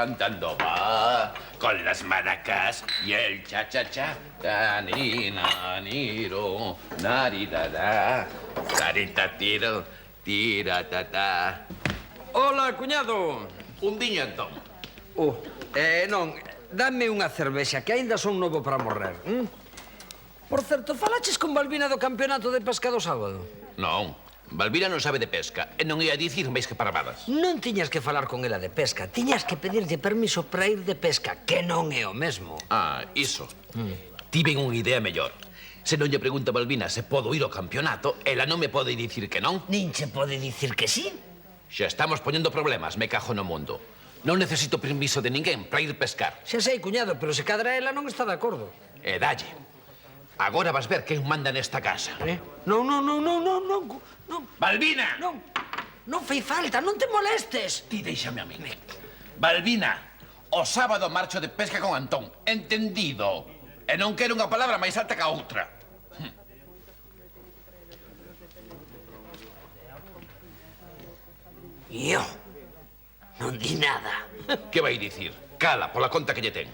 cantando va con las maracas y el cha-cha-cha. Ta-ni-na-ni-ro, nari-da-da, tari-ta-tiro, tira-ta-ta. Hola, cuñado. Un viño, entón. Non, dame unha cervexa, que aínda son novo para morrer. Por certo, falaches con Balbina do campeonato de pesca do sábado? Non, Balbina non sabe de pesca e non ia dicir máis que parvadas. Non tiñas que falar con ela de pesca, tiñas que pedirlle permiso para ir de pesca, que non é o mesmo. Ah, iso. Tiven unha idea mellor. Se non lle pregunta a Balbina se podo ir ao campeonato, ela non me pode dicir que non. Nin che pode dicir que sí? Xa estamos poñendo problemas, me cajo no mundo. Non necesito permiso de ninguén para ir pescar. Xa sei, cuñado, pero se cadra ela non está de acordo. E dalle. Agora vas ver quen manda nesta casa. Non. Balbina! Non fai falta, non te molestes. Ti déixame a mí. Balbina, o sábado marcho de pesca con Antón. Entendido. E non quero unha palabra máis alta que a outra. Yo non di nada. Que vai dicir? Cala, pola conta que lle ten.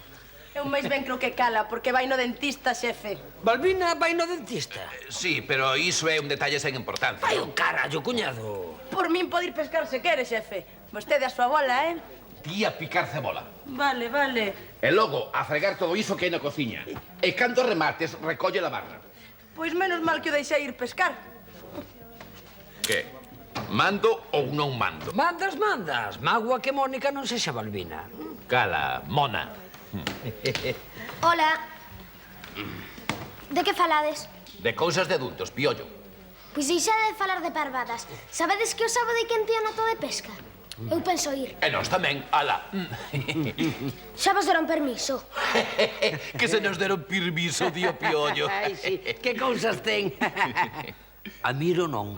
Eu máis ben creo que cala, porque vai no dentista, xefe. Balbina vai no dentista. Sí, pero iso é un detalle sen importancia. Vai o carallo, cuñado. Por min pode ir pescar se quere, xefe. Vostede a súa bola, Ti a picar cebola. Vale. E logo a fregar todo iso que hai na cociña. E cando remates, recolle a barra. Pois menos mal que o deixei ir pescar. Que? Mando ou non mando? Mandas. Magua que Mónica non sexa Balbina. Cala, mona. Hola. De que falades? De cousas de adultos, piollo. Pois deixade de falar de parvadas. Sabedes que o sábado hai campeonato de pesca? Eu penso ir. E nós tamén, ala. Xa vos deron permiso. Que se nos deron permiso, tío piollo. Ai, sí, que cousas ten. A miro non.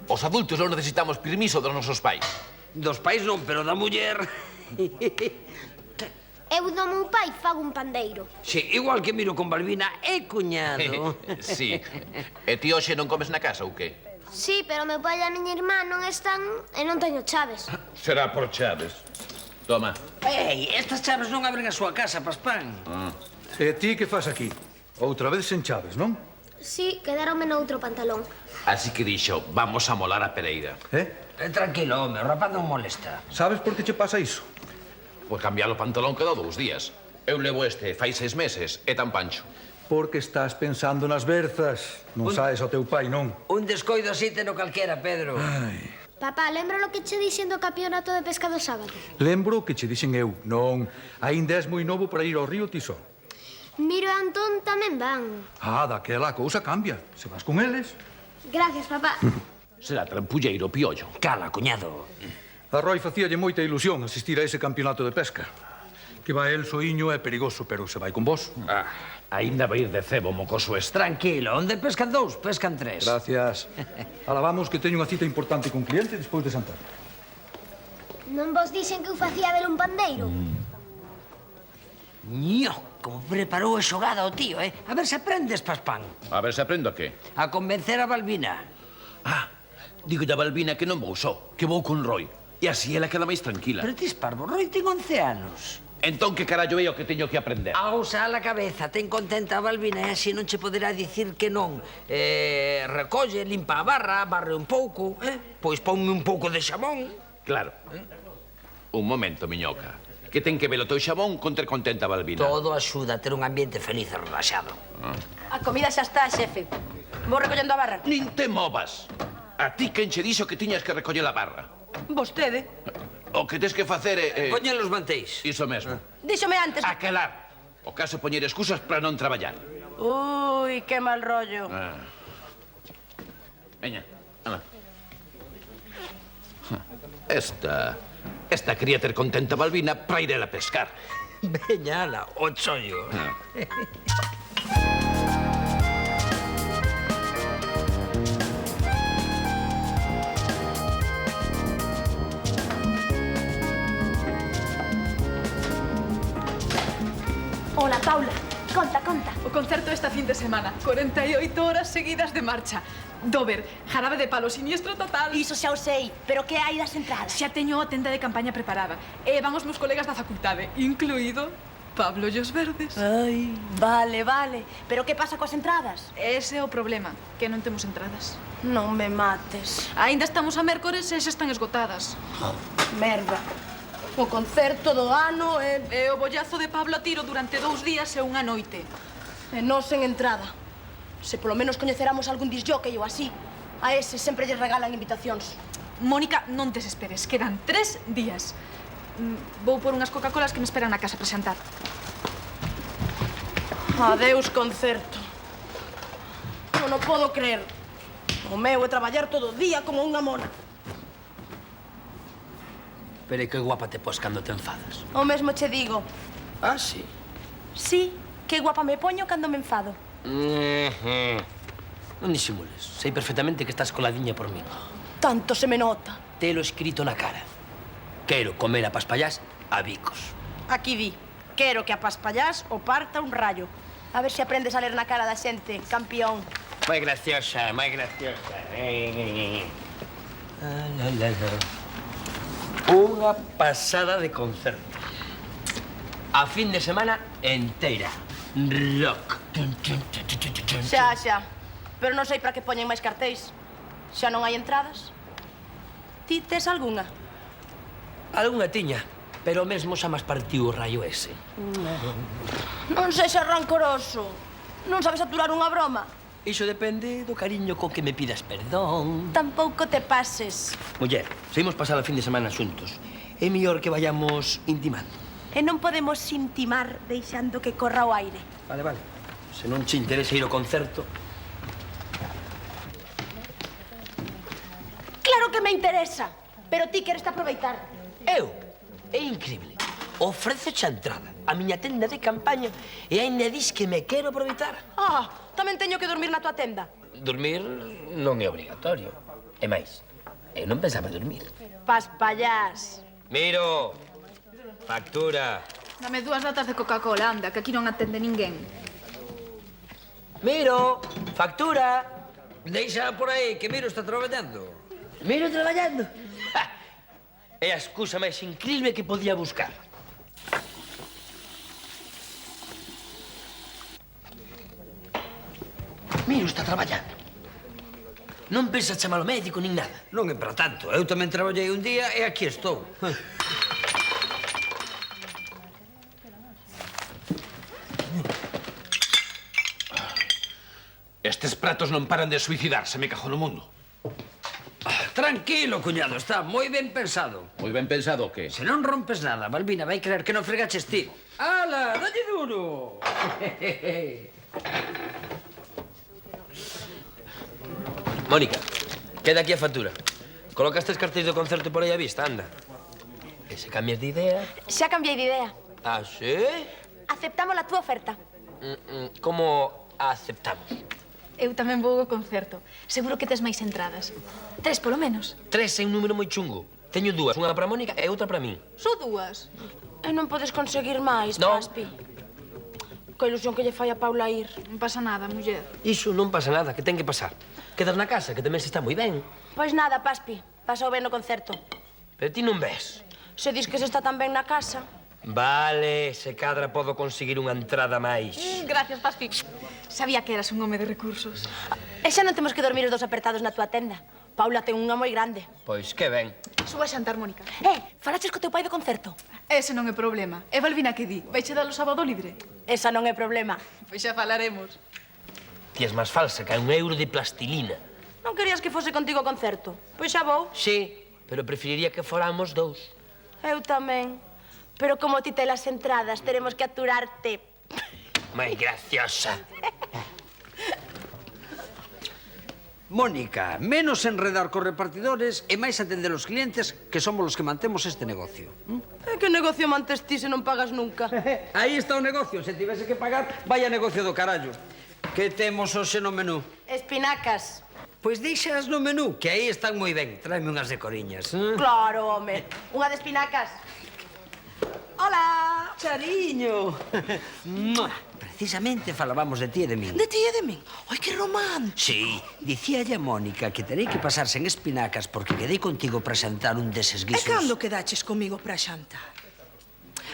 Os adultos non necesitamos permiso dos nosos pais. Dos pais non, pero da muller. Eu do meu pai fago un pandeiro. Sí, igual que miro con Balbina e cuñado. Sí. E ti hoxe non comes na casa ou que? Sí, pero meu pai e a miña irmá non están e non teño chaves. Será por chaves. Toma. Ei, estas chaves non abren a súa casa, Paspán. E ti que fas aquí? Outra vez sen chaves, non? Sí, quedaronme no outro pantalón. Así que dixo, vamos a molar a Pereira. Tranquilo, home, o rapaz non molesta. Sabes por que che pasa iso? Pois cambiar o pantalón quedou 2 días. Eu levo este fai 6 meses e tan pancho. Porque estás pensando nas berzas. Non saes ao teu pai, non? Un descoido así teno calquera, Pedro. Papá, lembra lo que che dixen do campeonato de pesca do sábado? Lembro que che dixen eu. Non, aínda és moi novo para ir ao río ti só. Miro e Antón tamén van. Daquela a cousa cambia. Se vas con eles. Gracias, papá. Será trampulleiro, piollo. Cala, cuñado. A Roy facíalle moita ilusión asistir a ese campeonato de pesca. Que vai el soiño é perigoso, pero se vai con vos. Aínda vai ir de cebo, mocoso este. Tranquilo, onde pescan 2, pescan 3. Gracias. Alabamos que teño unha cita importante con cliente despois de Santar. Non vos dixen que eu facía del un pandeiro? Ño, como preparou a xogada o tío, A ver se aprendes, Paspán. A ver se aprendo a que. A convencer a Balbina. Digo a Balbina que non vou só, que vou con Roy. E así ela queda máis tranquila. Pero ti, Parvo, Roy ten 11 anos. Entón, que carallo é o que teño que aprender? Ausa a la cabeza, ten contenta a Balbina e así non che poderá dicir que non. Recolle, limpa a barra, barre un pouco, Pois ponme un pouco de xabón. Claro. Un momento, miñoca. Que ten que ver o teu xabón con ter contenta a Balbina? Todo axuda a ter un ambiente feliz e relaxado. A comida xa está, xefe. Vou recollendo a barra. Nin te movas. A ti quen che dixo que tiñas que recoller a barra? Vostede. O que tes que facer é... Poñen os mantéis. Iso mesmo. Díxome antes. Aquelar. O caso poñer excusas para non traballar. Ui, que mal rollo. Veña, ala. Esta quería ter contenta a Balbina para ir ela a pescar. Veña, ala, o chollo. Hola, Paula. Conta, conta. O concerto esta fin de semana. 48 horas seguidas de marcha. Dover, jarabe de palo, siniestro total. Iso xa o sei, pero que hai das entradas? Xa teño a tenda de campaña preparada. E van os meus colegas da facultade, incluído Pablo e os Verdes. Ai, vale, vale. Pero que pasa coas entradas? Ese é o problema, que non temos entradas. Non me mates. Aínda estamos a mércores e xa están esgotadas. Merda. O concerto do ano E o bollazo de Pablo a tiro durante 2 días e unha noite. e nós en entrada. Se polo menos coñeceramos algún disjockey ou así, a ese sempre lles regalan invitacións. Mónica, non te desesperes, quedan 3 días. Vou por unhas Coca-Colas que me esperan na casa para xantar. Adeus, concerto. Non o podo creer. O meu é traballar todo o día como unha mona. Pero que guapa te pos cando te enfadas. O mesmo che digo. Ah, sí? Sí, que guapa me poño cando me enfado. Non disimules. Sei perfectamente que estás coladiña por mí. Tanto se me nota. Telo escrito na cara. Quero comer a paspallás a bicos. Aquí di, quero que a paspallás o parta un rayo. A ver se aprendes a ler na cara da xente, campeón. Moi graciosa, moi graciosa. Unha pasada de concerto. A fin de semana enteira. Rock. Xa, xa. Pero non sei para que poñen máis cartéis. Xa non hai entradas. Ti tes algunha? Algúnha tiña, pero mesmo xa máis partiu o rayo ese. Non sexa rancoroso. Non sabes aturar unha broma. Iso depende do cariño co que me pidas perdón. Tampouco te pases. Muller, seguimos pasar a fin de semana xuntos. É mellor que vayamos intimando. E non podemos intimar deixando que corra o aire. Vale, vale. Se non che interesa ir ao concerto... Claro que me interesa, pero ti queres te aproveitar. Eu? É increíble. Ofrece a entrada a miña tenda de campaña e ainda dis que me quero aproveitar. Ah, tamén teño que dormir na tua tenda. Dormir non é obrigatorio. E máis, eu non pensaba dormir. Paspallás. Miro, factura. Dame 2 latas de Coca-Cola, anda, que aquí non atende ninguén. Miro, factura. Deixa por aí, que Miro está traballando. Miro traballando. É a excusa máis increíble que podía buscar. Miro está traballando. Non pensa chamar ao médico nin nada. Non é para tanto. Eu tamén traballei un día e aquí estou. Estes pratos non paran de suicidarse, me cajo no mundo. Tranquilo, cuñado, está moi ben pensado. Moi ben pensado o que? Se non rompes nada, Balbina vai creer que non fregaches ti. Ala, dalle duro. Mónica, queda aquí a factura. Colocaste os cartéis do concerto por aí a vista, anda. E se cambias de idea... Xa cambiei de idea. Ah, sí? Aceptamos a túa oferta. Como a aceptamos? Eu tamén vou ao concerto. Seguro que tes máis entradas. 3, polo menos. 3 é un número moi chungo. Teño 2, unha para Mónica e outra para min. Só 2. E non podes conseguir máis, No. Paspi. Que ilusión que lle fai a Paula ir. Non pasa nada, muller. Iso non pasa nada, que ten que pasar. Quedas na casa, que tamén se está moi ben. Pois nada, Paspi. Pasou ben no concerto. Pero ti non ves. Se dis que se está tan ben na casa. Vale, se cadra podo conseguir unha entrada máis. Gracias, Paspi. Sabía que eras un home de recursos. E xa non temos que dormir os dos apertados na tua tenda. Paula ten unha moi grande. Pois que ben. Suba a xantar, Mónica. Falaches co teu pai do concerto? Ese non é problema. E Balbina que di? Vaiche dar o sábado libre? Esa non é problema. Pois xa falaremos. Ti és máis falsa que un euro de plastilina. Non querías que fose contigo ao concerto? Pois xa vou. Sí, pero preferiría que fóramos 2. Eu tamén. Pero como ti tes as entradas, teremos que aturarte. Moi graciosa. Mónica, menos enredar cos repartidores e máis atender os clientes, que somos os que mantemos este negocio. E que negocio mantes ti se non pagas nunca? Aí está o negocio. Se tivese que pagar, vaya negocio do carallo. Que temos hoxe no menú? Espinacas. Pois deixas no menú, que aí están moi ben. Tráeme unhas de coriñas. Claro, home. Unha de espinacas. Hola. Chariño. Mua. precisamente falábamos de ti e de min. De ti e de min? Ai, que romántico. Sí, dicíalle a Mónica que terei que pasarse en Espinacas porque quedei contigo para xantar un deses E guisos. cando quedaches comigo para xantar?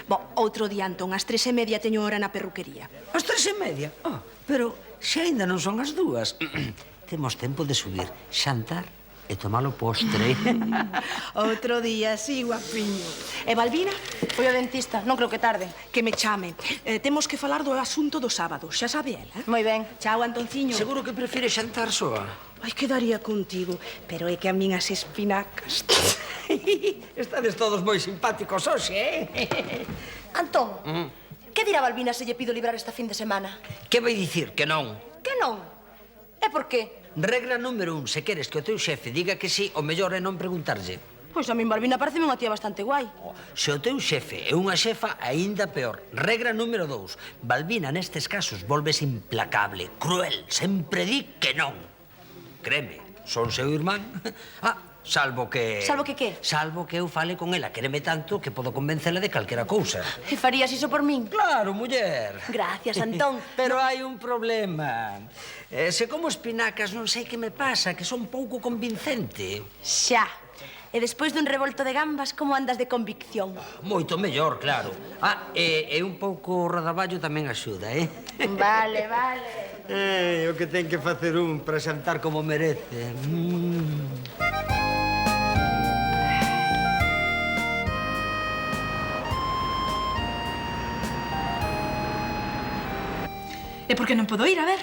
Bon, outro día, Antón, ás 3:30 teño hora na perruquería. As 3:30? Ah, pero xa ainda non son as 2. Temos tempo de subir, xantar e tomar o postre. Outro día, sí, guapiño. E Balbina? Foi ao dentista, non creo que tarde. Que me chame. Temos que falar do asunto do sábado, xa sabe ela. Moi ben. Chao, Antonciño. Seguro que prefire xantar soa. Ai, quedaría contigo, pero é que a min as espinacas... Estades todos moi simpáticos hoxe, Antón, que dirá Balbina se lle pido librar esta fin de semana? Que vai dicir que non? Que non? E por qué? Regra número 1, se queres que o teu xefe diga que sí, o mellor é non preguntarlle. Pois a min Balbina parece unha tía bastante guai. Se o teu xefe é unha xefa, aínda peor. Regra número 2, Balbina nestes casos volves implacable, cruel, sempre di que non. Créeme, son seu irmán. Salvo que... Salvo que que? Salvo que eu fale con ela, quéreme tanto que podo convencela de calquera cousa. E farías iso por min? Claro, muller. Gracias, Antón. Pero hai un problema. Se como espinacas non sei que me pasa, que son pouco convincente. Xa. E despois dun revolto de gambas, como andas de convicción? Moito mellor, claro. E un pouco o rodaballo tamén axuda, Vale, vale. O que ten que facer un para xantar como merece. E por que non podo ir, a ver?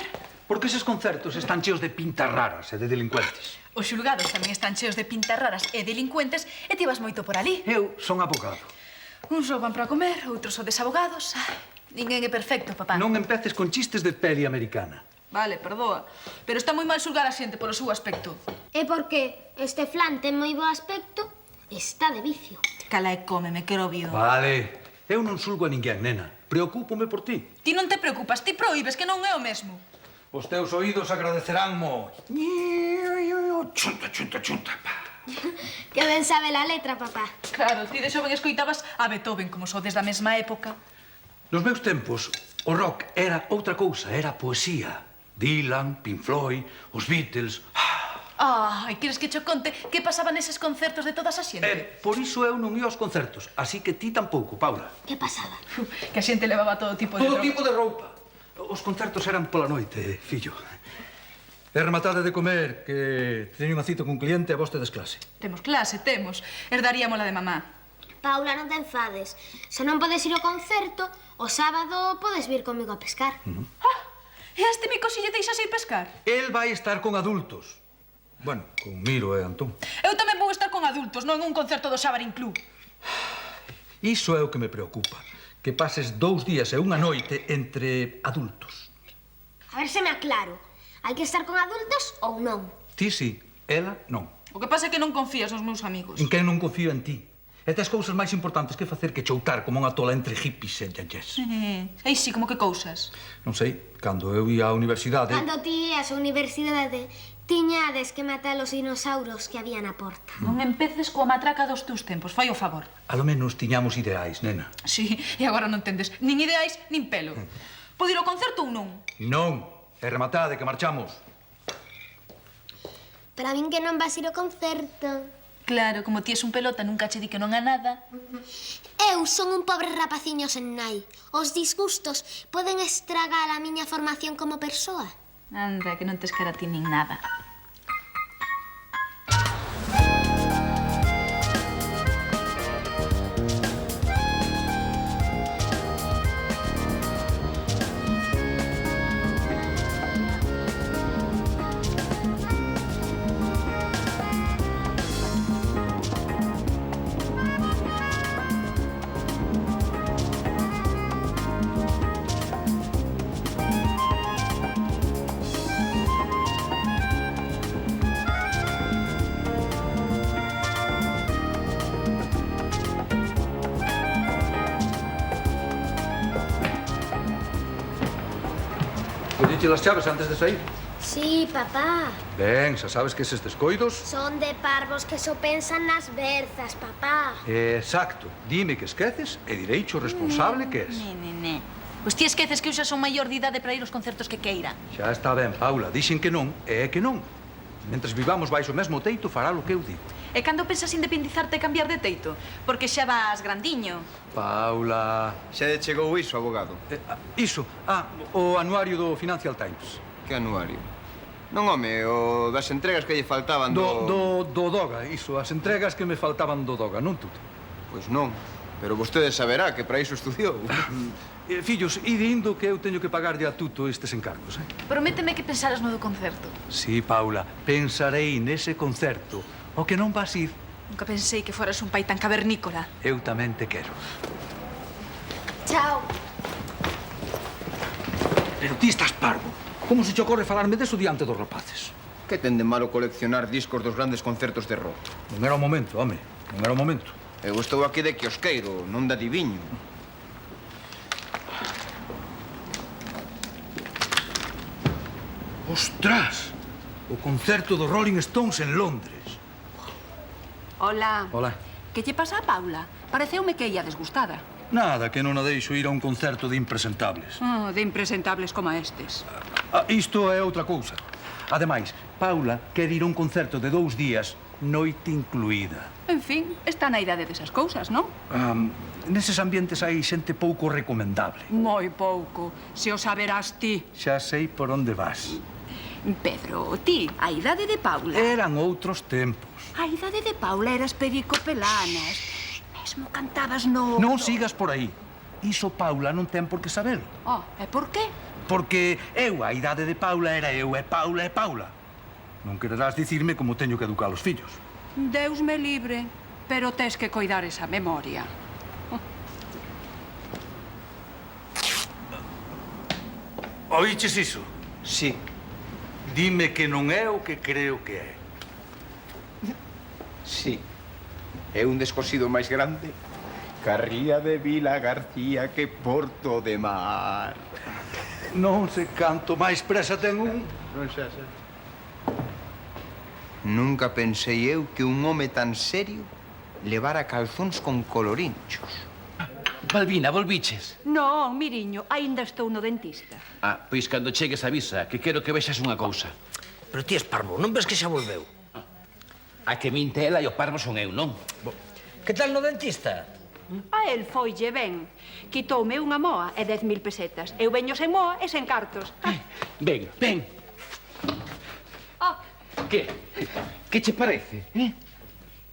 Porque eses concertos están cheos de pintas raras e de delincuentes. Os xulgados tamén están cheos de pintas raras e delincuentes e ti vas moito por ali. Eu son abogado. Uns rouban para comer, outros son desabogados. Ai, ninguén é perfecto, papá. Non empeces con chistes de peli americana. Vale, perdoa. Pero está moi mal xulgar a xente polo seu aspecto. E porque este flan ten moi bo aspecto, está de vicio. Cala e cómeme, que obvio. Vale. Eu non xulgo a ninguén, nena. Preocúpome por ti. Ti non te preocupas, ti prohíbes, que non é o mesmo. Os teus oídos agradeceránmo. Chunta, chunta, chunta. Que ben sabe la letra, papá. Claro, ti de xoven escoitabas a Beethoven, como sodes da mesma época. Nos meus tempos, o rock era outra cousa, era poesía. Dylan, Pink Floyd, os Beatles... Ai, queres que cho conte que pasaba neses concertos de toda esa xente? Por iso eu non ia aos concertos, así que ti tampouco, Paula. Que pasaba? Que a xente levaba todo tipo de Todo roupa. tipo de roupa. Os concertos eran pola noite, fillo. E rematade de comer, que teño unha cita con un cliente e vos tedes clase. Temos clase, temos. Herdaríamola de mamá. Paula, non te enfades. Se non podes ir ao concerto, o sábado podes vir comigo a pescar. E a este mico si lle deixas ir pescar? El vai estar con adultos. Bueno, con Miro e Antón. Eu tamén vou estar con adultos, non en un concerto do Xabarín Club. Iso é o que me preocupa. Que pases 2 días e unha noite entre adultos. A ver se me aclaro. Hai que estar con adultos ou non? Ti sí, ela non. O que pasa é que non confías nos meus amigos. En quen non confío en ti. E tes cousas máis importantes que facer que choutar como unha tola entre hippies e yayés. Aí sí, como que cousas? Non sei, cando eu ia á universidade... Cando ti ias á universidade, tiñades que matar os dinosaurios que había na porta. Non empeces coa matraca dos teus tempos, fai o favor. A lo menos tiñamos ideais, nena. Sí, e agora non tendes nin ideais, nin pelo. Pode ir ao concerto ou non? Non, é rematade, que marchamos. Para min que non vas ir ao concerto. Claro, como ti és un pelota, nunca che di que non a nada. Eu son un pobre rapaciño sen nai. Os disgustos poden estragar a miña formación como persoa. Anda, que non tes cara a ti nin nada. Colliche as chaves antes de sair. Sí, papá. Ben, xa sabes que eses descoidos... Son de parvos que só pensan nas berzas, papá. Exacto. Dime que esqueces e direicho responsable que és. Ne. Pois ti esqueces que eu xa son maior de idade para ir aos concertos que queira. Xa está ben, Paula. Dixen que non, e é que non. Mentres vivamos baixo o mesmo teito, fará o que eu digo. E cando pensas independizarte e cambiar de teito? Porque xa vas grandiño. Paula... Xa lle chegou iso, abogado? Iso. O anuario do Financial Times. Que anuario? Non, home, o das entregas que lle faltaban Do Doga, iso. As entregas que me faltaban do Doga, non tudo. Pois non. Pero vostede saberá que para iso estudiou. Fillos, ide indo que eu teño que pagarlle a tuto estes encargos, Prométeme que pensaras no do concerto. Sí, Paula, pensarei nese concerto. O que non vas ir, Nunca pensei que foras un pai tan cavernícola. eu tamén te quero. Chao. Pero ti estás parvo. Como se te ocorre falarme deso diante dos rapaces? Que ten de malo coleccionar discos dos grandes concertos de rock? Non era o momento, home. Non era o momento. Eu estou aquí de quiosqueiro, non de adiviño. Ostras! O concerto dos Rolling Stones en Londres. Hola. Hola. Que lle pasa a Paula? Pareceume que ía desgustada. Nada, que non a deixo ir a un concerto de impresentables. De impresentables como estes. Isto é outra cousa. Ademais, Paula quer ir a un concerto de 2 días, noite incluída. En fin, está na idade desas cousas, non? Neses ambientes hai xente pouco recomendable. Moi pouco. Se o saberás ti. Xa sei por onde vas. Pedro, ti, a idade de Paula... Eran outros tempos. A idade de Paula eras pericopelanas. Mesmo cantabas no... Non sigas por aí. Iso Paula non ten por que sabelo. E por qué? Porque eu, a idade de Paula, era eu, e Paula é Paula. Non quererás dicirme como teño que educar os fillos. Deus me libre, pero tes que coidar esa memoria. Oíches iso? Sí. Dime que non é o que creo que é. Sí. É un descosido máis grande Carría de Vila García que Porto de Mar. Non sei canto máis presa ten un. Non xa. Nunca pensei eu que un home tan serio levara calzóns con colorinchos. Balbina, volviches? Non, miriño, aínda estou no dentista. Pois cando chegues avisa, que quero que vexas unha cousa. Pero ti es parvo, non ves que xa volveu? A que minte ela e o parvo son eu, non? Que tal no dentista? A el foille ben. Quitoume unha moa e 10.000 pesetas. Eu veño sen moa e sen cartos. Ven. Que? Que che parece?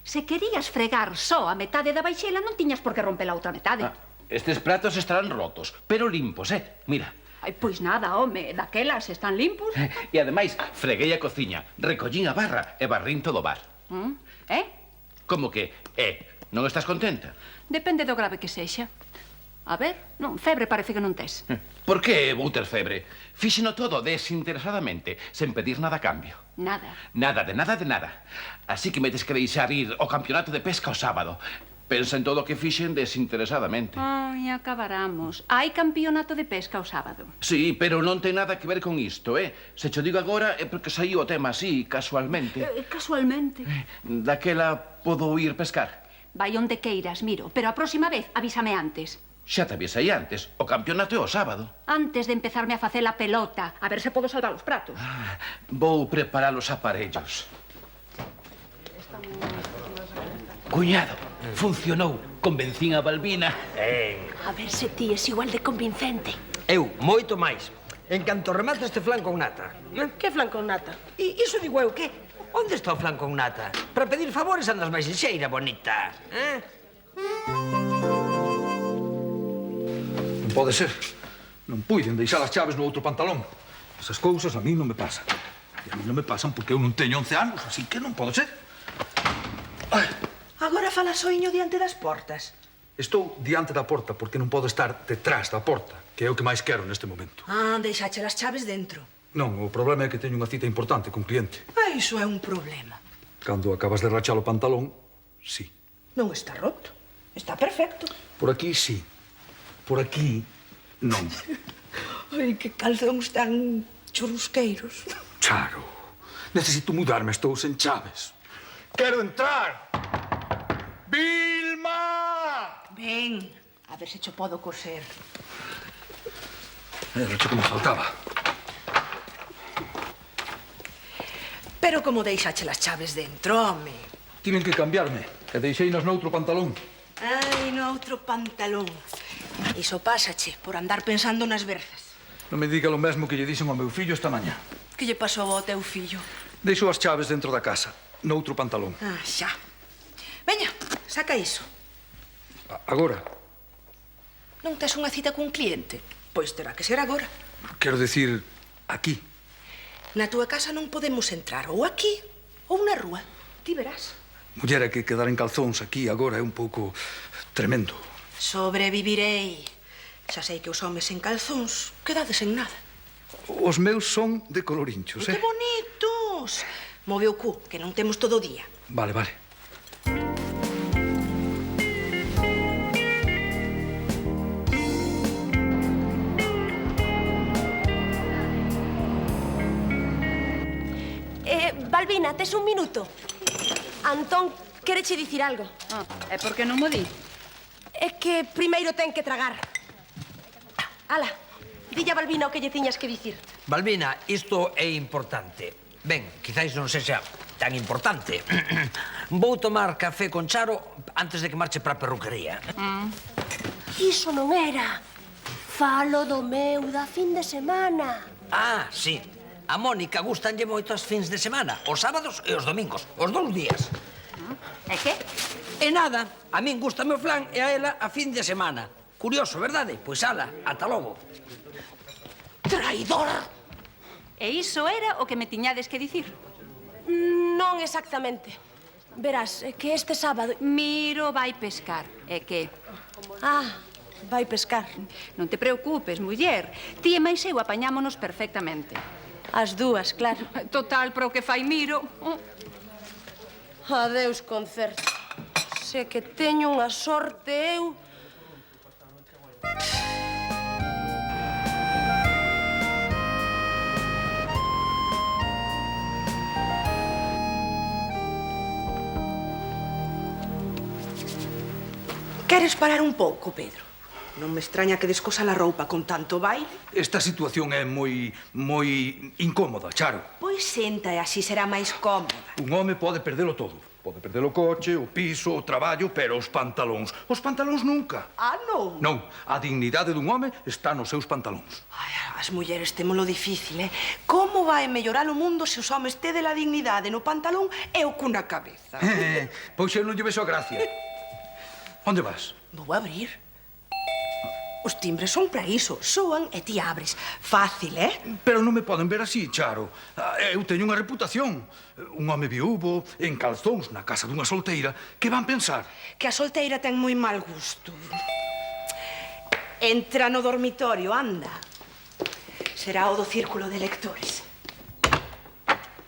Se querías fregar só a metade da baixela, non tiñas por que romper a outra metade. Estes pratos estarán rotos, pero limpos, Mira. Ai, pois nada, home, daquelas están limpos. E ademais, freguei a cociña, recollín a barra e barrín todo o bar. Como que, non estás contenta? Depende do grave que sexa. A ver, non, febre parece que non tes. Por que vou ter febre? Fíxeno todo desinteresadamente, sen pedir nada a cambio. Nada. Nada, de nada. Así que me tes que deixar ir ao campeonato de pesca o sábado. Pensa en todo o que fixen desinteresadamente. Ai, acabaramos. Hai campeonato de pesca o sábado. Sí, pero non ten nada que ver con isto, Se cho digo agora é porque saiu o tema así, casualmente. Casualmente. Daquela podo ir pescar? Vai onde queiras, miro, pero a próxima vez avísame antes. Xa te avisei antes. O campeonato é o sábado. Antes de empezarme a facer a pelota, a ver se podo salvar os pratos. Vou preparar os aparellos. Cuñado, funcionou. Convencín a Balbina. A ver se ti es igual de convincente. Eu, moito máis. En canto remate este flan con nata. Que flan con nata? E iso digo eu, que? Onde está o flan con nata? Para pedir favores andas máis lixeira, bonita. Non pode ser. Non puiden deixar as chaves no outro pantalón. Esas cousas a mí non me pasan. E a mí non me pasan porque eu non teño 11 anos, así que non pode ser. Agora fala soiño diante das portas. Estou diante da porta porque non podo estar detrás da porta, que é o que máis quero neste momento. Deixache as chaves dentro. Non, o problema é que teño unha cita importante con cliente. Iso é un problema. Cando acabas de rachar o pantalón, sí. Non está roto. Está perfecto. Por aquí, sí. Por aquí, non. Ai, que calzóns tan churrusqueiros. Charo, necesito mudarme, estou sen chaves. Quero entrar! Vilma! Ven, a ver se cho podo coser. Era o que me faltaba. Pero como deixache as chaves dentro, home? Tiven que cambiarme, e deixeinas noutro pantalón. Ai, no outro pantalón. Iso pásache por andar pensando nas verzas. Non me diga lo mesmo que lle dixen ao meu fillo esta mañá. Que lle pasou ao teu fillo? Deixo as chaves dentro da casa, noutro pantalón. Ah, xa. Veña, saca iso. Agora? Non tes unha cita cun cliente? Pois terá que ser agora. Quero decir, aquí. Na túa casa non podemos entrar ou aquí ou na rúa. Ti verás. Muller, é que quedar en calzóns aquí agora é un pouco tremendo. Sobrevivirei. Xa sei que os homes en calzóns quedades en nada. Os meus son de colorinchos, Que bonitos! Move o cu, que non temos todo o día. Vale, vale. Balbina, tes un minuto? Antón quereche dicir algo. E por que non mo di? É que primeiro ten que tragar. Ala, dille a Balbina o que lle tiñas que dicir. Balbina, isto é importante. Ben, quizáis non sexa tan importante. Vou tomar café con Charo antes de que marche para a perruquería. Iso non era. Falo do meu da fin de semana. Ah, sí. A Mónica gustanlle moito as fins de semana, os sábados e os domingos, os 2 días. E que? E nada, a min gustame o flan e a ela a fin de semana. Curioso, verdade? Pois ala, ata logo. Traidor! E iso era o que me tiñades que dicir. Non exactamente. Verás, é que este sábado... Miro vai pescar. E que? Ah, vai pescar. Non te preocupes, muller. Ti e máis eu apañámonos perfectamente. As dúas, claro. Total, para o que fai Miro. Adeus, concerto. Se que teño unha sorte eu... Queres parar un pouco, Pedro? Non me extraña que descosas a roupa con tanto baile. Esta situación é moi incómoda, Charo. Pois senta e así será máis cómoda. Un home pode perdelo todo. Pode perder o coche, o piso, o traballo, pero os pantalóns nunca. Ah, non? Non, a dignidade dun home está nos seus pantalóns. Ai, as mulleres témolo difícil, eh? Como vai mellorar o mundo se os homes tede a dignidade no pantalón e o cu na cabeza? Pois eu non lle vexo a gracia. Onde vas? Vou abrir. Os timbres son para iso, soan e ti abres. Fácil, eh? Pero non me poden ver así, Charo. Eu teño unha reputación. Un home viúvo, en calzóns, na casa dunha solteira. Que van pensar? Que a solteira ten moi mal gusto. Entra no dormitorio, anda. Será o do círculo de lectores.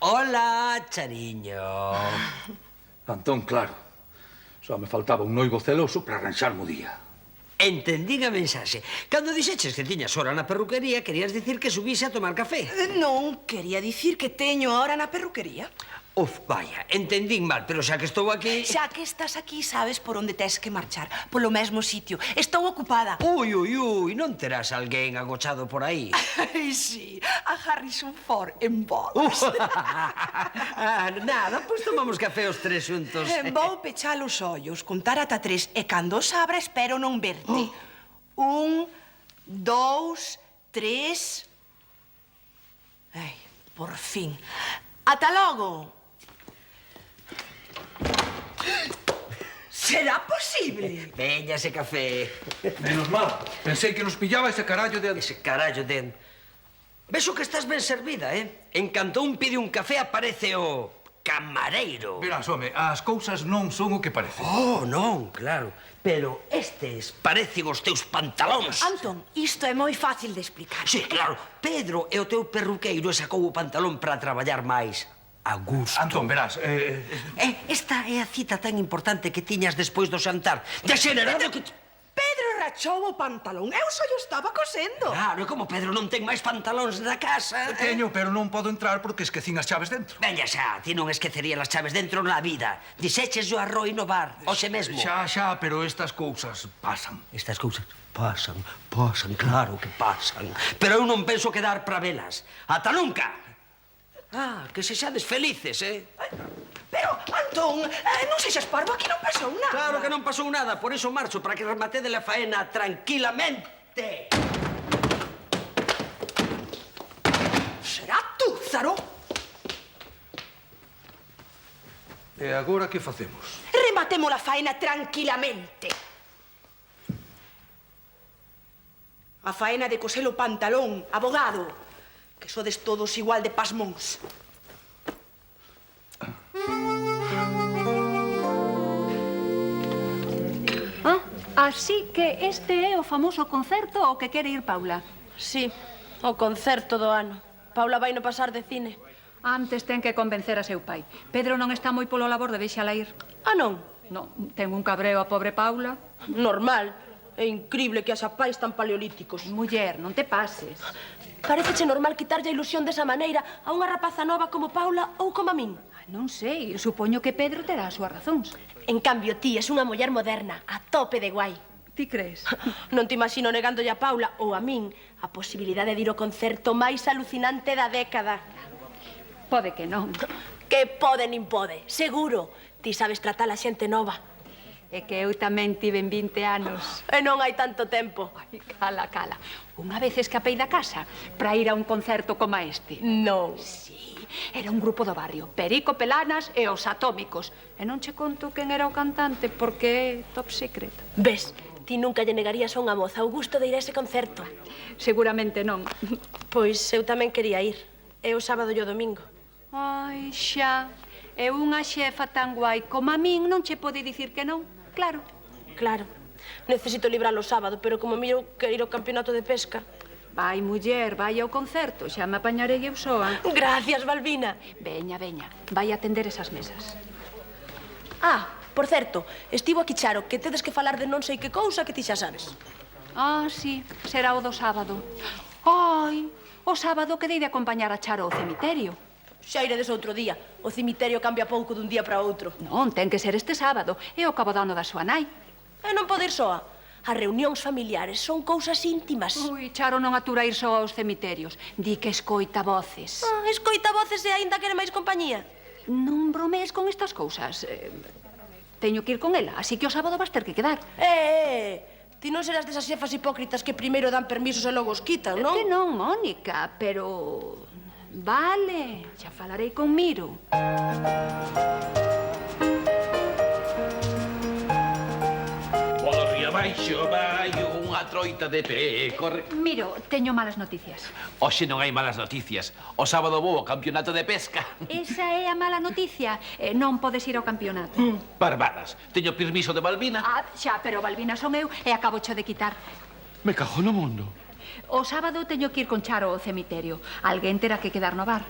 Hola, Chariño. Antón, claro. Só me faltaba un noivo celoso para arranxarme o día. Entendín a mensaxe. Cando dixeches que tiñas hora na perruquería, querías dicir que subise a tomar café. Non, quería dicir que teño hora na perruquería. Uf, vaya, entendín mal, pero xa que estou aquí... Xa que estás aquí, sabes por onde tes que marchar. Polo mesmo sitio. Estou ocupada. Ui, non terás alguén agochado por aí. Ai, sí, a Harrison Ford en bodas. Nada, pois tomamos café os tres xuntos. Vou pechar os ollos, contar ata 3 e cando os abra espero non verte. 1, 2, 3... Ai, por fin. Ata logo. Será posible? Veña ese café. Menos mal. Pensei que nos pillaba ese carallo de... Ese carallo de... Vexo que estás ben servida, eh? En canto un pide un café aparece o... camareiro. Verás, home, as cousas non son o que parecen. Oh, non, claro. Pero estes parecen os teus pantalóns. Antón, isto é moi fácil de explicar. Sí, claro. Pedro é o teu perruqueiro e sacou o pantalón para traballar máis a gusto. Antón, verás, Esta é a cita tan importante que tiñas despois do xantar. Degenerado que... Pedro rachou o pantalón. Eu só yo estaba cosendo. Claro, e como Pedro non ten máis pantalóns na casa... Teño, pero non podo entrar porque esquecín as chaves dentro. Veña xa, ti non esquecería as chaves dentro na vida. Dixeches o arroi no bar, hoxe mesmo. Xa, pero estas cousas pasan. Estas cousas pasan, claro que pasan. Pero eu non penso quedar para velas. Ata nunca! Ah, que sexades felices, eh? Pero, Antón, non sexas parvo, aquí non pasou nada. Claro que non pasou nada, por iso marcho, para que rematede a faena tranquilamente. Será tú, Zaro? E agora que facemos? Rematemos a faena tranquilamente. A faena de coser o pantalón, abogado. Que sodes todos igual de pasmóns. Así que este é o famoso concerto ao que quere ir Paula. Sí, o concerto do ano. Paula vai no pasar de cine. Antes ten que convencer a seu pai. Pedro non está moi polo labor de deixala ir. Ah, non? Non, ten un cabreo a pobre Paula. Normal. É incrible que haxa pais tan paleolíticos. Muller, non te pases. Paréceche normal quitarlle a ilusión desa maneira a unha rapaza nova como Paula ou como a min? Non sei, supoño que Pedro terá as súas razóns. En cambio, ti és unha muller moderna, a tope de guai. Ti crees? Non te imagino negándolle a Paula ou a min a posibilidade de ir ao concerto máis alucinante da década. Pode que non. Que pode nin pode, seguro. Ti sabes tratar a xente nova. É que eu tamén tiven 20 anos. E non hai tanto tempo. Ai, cala. Unha vez escapei da casa para ir a un concerto como este. Non. Sí, era un grupo do barrio. Perico, Pelanas e os Atómicos. E non che conto quen era o cantante porque é top secret. Ves, ti nunca lle negarías a unha moza o gusto de ir a ese concerto. Seguramente non. Pois eu tamén quería ir. É o sábado e o domingo. Ai, xa. E unha xefa tan guai como a min non che pode dicir que non. Claro. Claro. Necesito librar o sábado, pero como miro que ir ao campeonato de pesca. Vai, muller, vai ao concerto. Xa me apañarei eu soa. Gracias, Balbina. Veña. Vai atender esas mesas. Ah, por certo, estivo aquí Charo, que tedes que falar de non sei que cousa que ti xa sabes. Ah, sí, será o do sábado. Ai, o sábado quedei de acompañar a Charo ao cemiterio. Xa iredes outro día. O cemiterio cambia pouco dun día para outro. Non, ten que ser este sábado. É o cabodano da súa nai. E non pode ir soa. As reunións familiares son cousas íntimas. Ui, Charo non atura ir só aos cemiterios. Di que escoita voces. Ah, escoita voces e aínda quere máis compañía. Non bromees con estas cousas. Teño que ir con ela, así que o sábado vas ter que quedar. Ti non serás desas xefas hipócritas que primeiro dan permisos e logo os quitan, non? Que non, Mónica, pero... Vale, xa falarei con Miro. Polo río abaixo vai unha troita de pé, corre... Miro, teño malas noticias. Hoxe non hai malas noticias. O sábado vou ao campeonato de pesca. Esa é a mala noticia. Non podes ir ao campeonato. Barbadas. Teño permiso de Balbina. Ah, xa, pero Balbina son eu e acabo cho de quitar. Me cago no mundo. O sábado teño que ir con Charo ao cemiterio. Alguén terá que quedar no bar.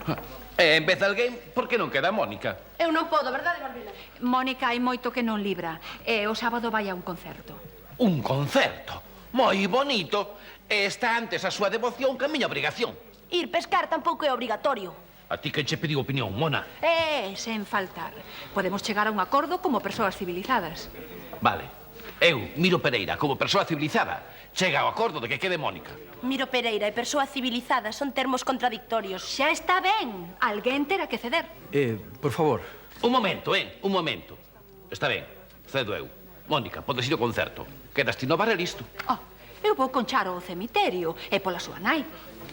E en vez de alguén, por que non queda Mónica? Eu non podo, verdade, Balbina? Mónica hai moito que non libra. E o sábado vai a un concerto. Un concerto? Moi bonito. E está antes a súa devoción que a miña obrigación. Ir pescar tampouco é obrigatorio. A ti que che pediu opinión, Mona? Sen faltar. Podemos chegar a un acordo como persoas civilizadas. Vale. Eu, Miro Pereira, como persoa civilizada, chega ao acordo de que quede Mónica. Miro Pereira e persoa civilizada son termos contradictorios. Xa está ben. Alguén terá que ceder. Por favor. Un momento, un momento. Está ben, cedo eu. Mónica, podes ir ao concerto. Quedas ti no bar e listo. Eu vou con Charo ao cemiterio e pola súa nai.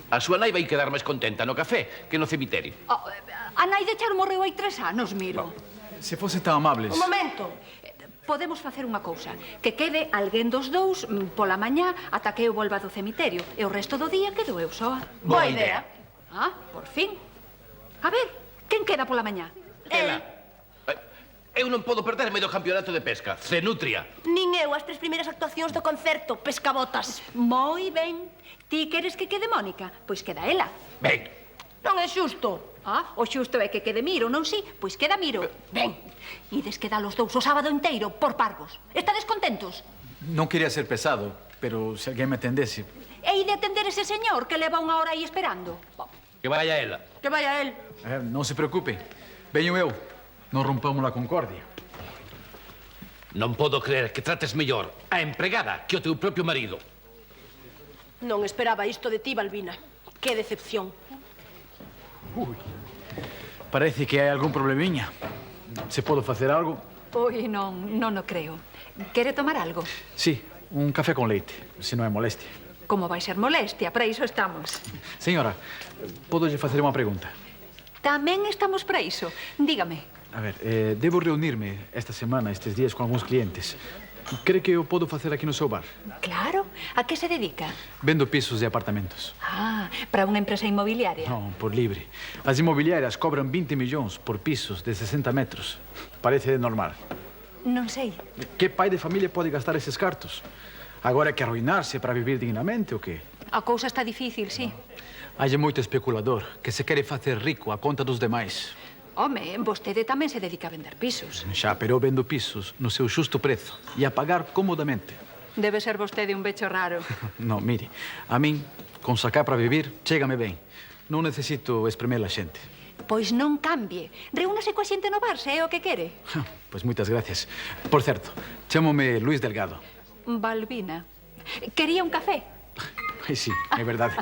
A súa nai vai quedar máis contenta no café que no cemiterio. A nai de Charo morreu hai 3 anos, Miro. Se fose tan amables... Un momento. Podemos facer unha cousa. Que quede alguén dos dous pola mañá ata que eu volva do cemiterio. E o resto do día quedo eu soa. Boa idea. Ah, por fin. A ver, quen queda pola mañá? Ela. Eu non podo perderme do campeonato de pesca. Cenutria. Nin eu as 3 primeiras actuacións do concerto, pescabotas. Moi ben. Ti queres que quede Mónica? Pois queda ela. Ben. Non é xusto. O xusto é que quede Miro, non si? Pois queda Miro. Ben. Ides quedar os dous o sábado inteiro por parvos. Estades contentos? Non quería ser pesado, pero se alguén me atendese... Hei de atender ese señor que leva unha hora aí esperando. Que vaya ela. Que vaya él. Non se preocupe. Veño eu. Non rompamos a concordia. Non podo creer que trates mellor a empregada que o teu propio marido. Non esperaba isto de ti, Balbina. Que decepción. Ui, parece que hai algún problemiña. Se podo facer algo? Ui, non o creo. Quere tomar algo? Sí, un café con leite, se non é molestia. Como vai ser molestia? Para iso estamos. Señora, podolle facer unha pregunta? Tamén estamos para iso. Dígame. A ver, debo reunirme esta semana, estes días, con algúns clientes. Cree que eu podo facer aquí no seu bar? Claro. A que se dedica? Vendo pisos de apartamentos. Ah, para unha empresa inmobiliaria. Non, por libre. As inmobiliarias cobran 20 millóns por pisos de 60 metros. Parece normal. Non sei. Que pai de familia pode gastar eses cartos? Agora que arruinarse para vivir dignamente ou que? A cousa está difícil, sí. Hai moito especulador que se quere facer rico a conta dos demais. Home, vostede tamén se dedica a vender pisos. Xa, pero eu vendo pisos no seu xusto prezo e a pagar cómodamente. Debe ser vostede un becho raro. Non, mire, a min, con sacar para vivir, chégame ben. Non necesito espremer a xente. Pois non cambie. Reúnase coa xente no bar, se é o que quere. Pois moitas gracias. Por certo, chámome Luis Delgado. Balbina. Quería un café? Ai, sí, é verdade.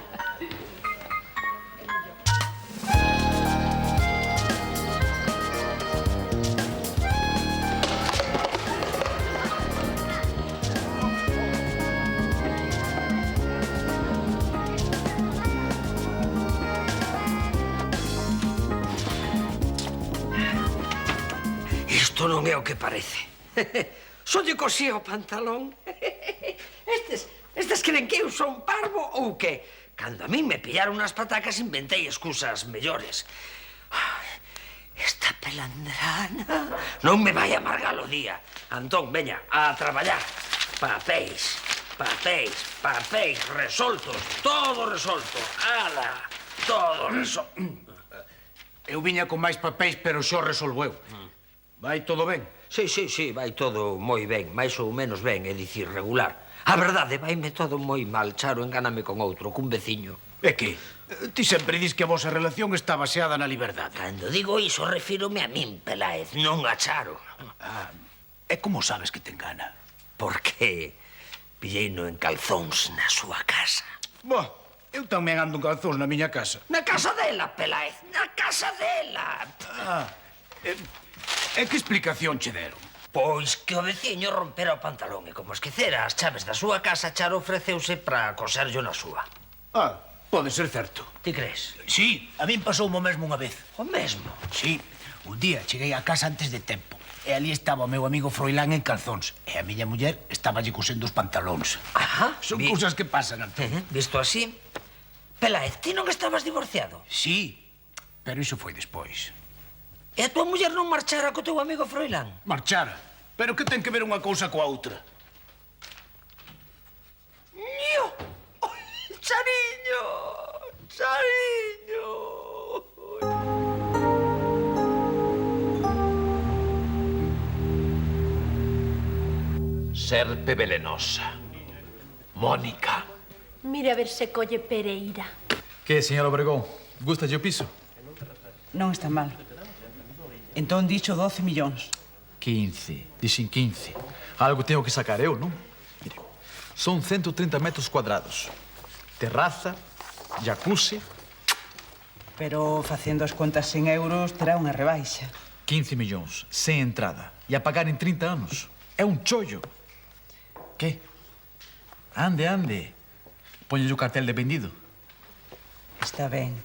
Isto non é o que parece. Só lle cosía o pantalón. Estes creen que eu son parvo ou que? Cando a mí me pillaron nas patacas inventei excusas mellores. Esta pelandrana non me vai amargar o día. Antón, veña, a traballar. Papéis, papéis, papéis resoltos. Todo resolto. Ala, todo resolto. Eu viña con máis papéis, pero xo resolveu. Vai todo ben? Sí, vai todo moi ben, máis ou menos ben, é dicir, regular. A verdade, vaime todo moi mal, Charo, engáname con outro, cun veciño. É que? Ti sempre dis que a vosa relación está baseada na liberdade. Cando digo iso, refírome a min, Peláez, non a Charo. E como sabes que te engana? Porque pilleino en calzóns na súa casa. Boa, eu tamén ando en calzóns na miña casa. Na casa dela, Peláez, na casa dela. E que explicación che deron? Pois que o veciño rompera o pantalón e como esquecera as chaves da súa casa, Charo ofreceuse para coserllo na súa. Pode ser certo. Ti crees? Sí, a min pasou o mesmo unha vez. O mesmo? Sí, un día cheguei a casa antes de tempo e ali estaba o meu amigo Froilán en calzóns e a miña muller estaba lle cosendo os pantalóns. Son cousas que pasan, Antón. Visto así? Peláez, ti non estabas divorciado? Sí, pero iso foi despois. E a tua muller non marchara co teu amigo Froilán? Marchara? Pero que ten que ver unha cousa coa outra? Nio! Chariño! Chariño! Serpe venenosa. Mónica. Mire a ver se colle Pereira. Que, señor Obregón? Gusta o piso? Non está mal. Entón dicho 12 millóns. 15. Dixen 15. Algo tenho que sacar eu, non? Mire, son 130 metros cuadrados. Terraza, jacuzzi... Pero facendo as contas en euros terá unha rebaixa. 15 millóns, sen entrada. E a pagar en 30 anos. É un chollo. Que? Ande, ande. Póñelle o cartel de vendido. Está ben.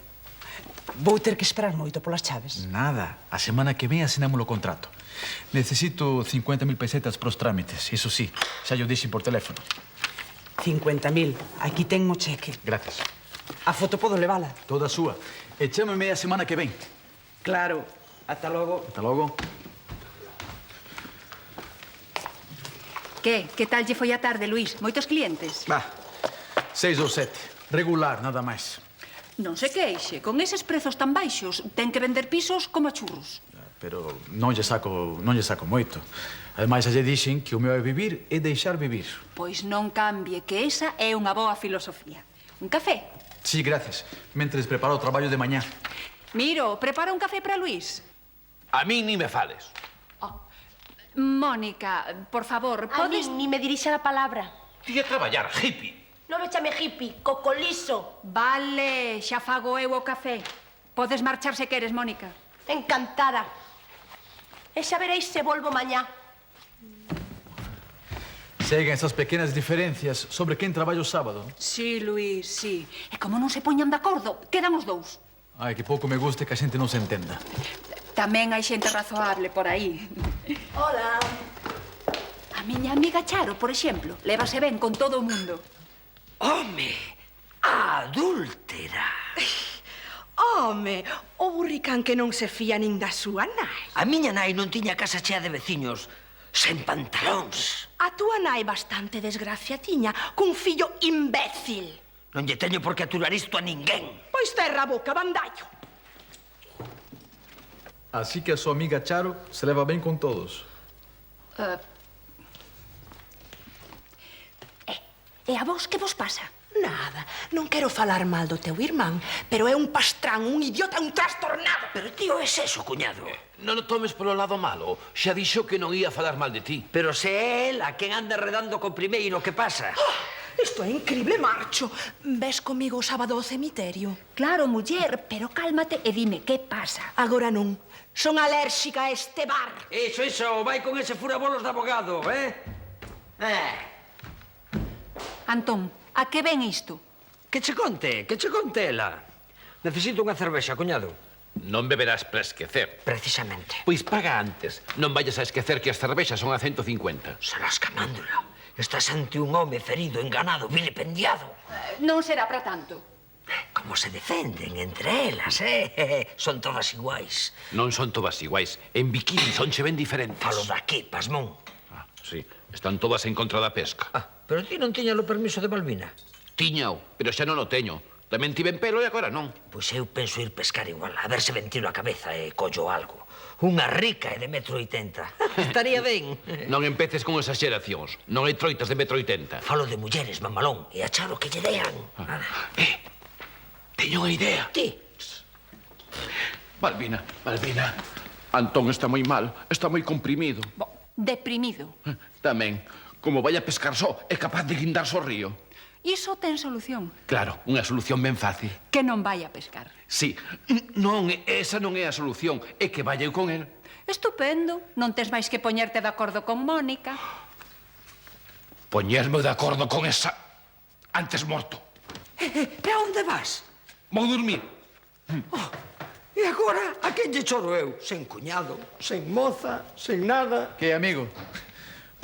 Vou ter que esperar moito polas chaves. Nada. A semana que ven asinamos o contrato. Necesito 50.000 pesetas pros trámites. Iso sí, xa yo dixen por teléfono. 50.000. Aquí ten o cheque. Gracias. A foto podo levala? Toda súa. E chámame a semana que ven. Claro. Ata logo. Ata logo. Que tal lle foi a tarde, Luís? Moitos clientes? 6 ou 7. Regular, nada máis. Non se queixe. Con eses prezos tan baixos, ten que vender pisos como a churros. pero non lle saco moito. Ademais, xa lle dixen que o meu é vivir e deixar vivir. Pois non cambie, que esa é unha boa filosofía. Un café? Sí, gracias. Mentres preparo o traballo de mañá. Miro, prepara un café para Luís. A mí ni me fales. Mónica, por favor, A podes... mí ni me dirixa a palabra. Ti a traballar, hippie. Non me chame hippie, cocoliso. Vale, xa fago eu o café. Podes marchar se queres, Mónica. Encantada. E xa veréis se volvo mañá. Seguen esas pequenas diferencias sobre quen traballa o sábado. Sí, Luís, sí. E como non se poñan de acordo, quedan os dous. Ai, que pouco me guste que a xente non se entenda. Tamén hai xente razoable por aí. Hola. A miña amiga Charo, por exemplo, lévase ben con todo o mundo. Home, adúltera. Home, o burricán que non se fía nin da súa nai. A miña nai non tiña casa chea de veciños sen pantalóns. A túa nai bastante desgracia tiña cun fillo imbécil. Non lle teño por que aturar isto a ninguén. Pois terra a boca, bandallo. Así que a súa amiga Charo se leva ben con todos. E a vos que vos pasa? Nada, non quero falar mal do teu irmán, pero é un pastrán, un idiota, un trastornado. Pero tío, é eso, cuñado. Non o tomes polo lado malo. Xa dixo que non ia falar mal de ti. Pero se é el a quen anda redando co primeiro, que pasa? Isto é increíble, marcho. Ves comigo o sábado ao cemiterio? Claro, muller, pero cálmate e dime, que pasa? Agora non. Son alérxica a este bar. Eso, vai con ese furabolos de abogado, Antón, a que ven isto? Que che conte ela. Necesito unha cervexa, cuñado. Non beberás para esquecer. Precisamente. Pois paga antes. Non vayas a esquecer que as cervexas son a 150. Serás camándula. Estás ante un home ferido, enganado, vilipendiado. Non será para tanto. Como se defenden entre elas, Son todas iguais. Non son todas iguais. En bikini sonche ben diferentes. Falo daqui, pasmón. Sí, están todas en contra da pesca. Pero ti non tiñas o permiso de Balbina. Tiñao, pero xa non o teño. Tamén tiven pelo e agora non. Pois eu penso ir pescar igual, a ver se ventilo a cabeza e collo algo. Unha rica e de 1,80 m. Estaría ben. Non empeces con exageracións. Non hai troitas de 1,80 m. Falo de mulleres, mamalón, e a Charo que lle dean. Teño unha idea. Ti. Balbina. Antón está moi mal, está moi comprimido. Deprimido. Tamén, como vai a pescar só, é capaz de guindarse ao río. Iso ten solución. Claro, unha solución ben fácil. Que non vai a pescar. Sí, non, esa non é a solución, é que vaya eu con el. Estupendo. Non tes máis que poñerte de acordo con Mónica. Poñerme de acordo con esa... antes morto. E a onde vas? Vou dormir. E agora, a quen lle choro eu? Sen cuñado, sen moza, sen nada. Que, amigo?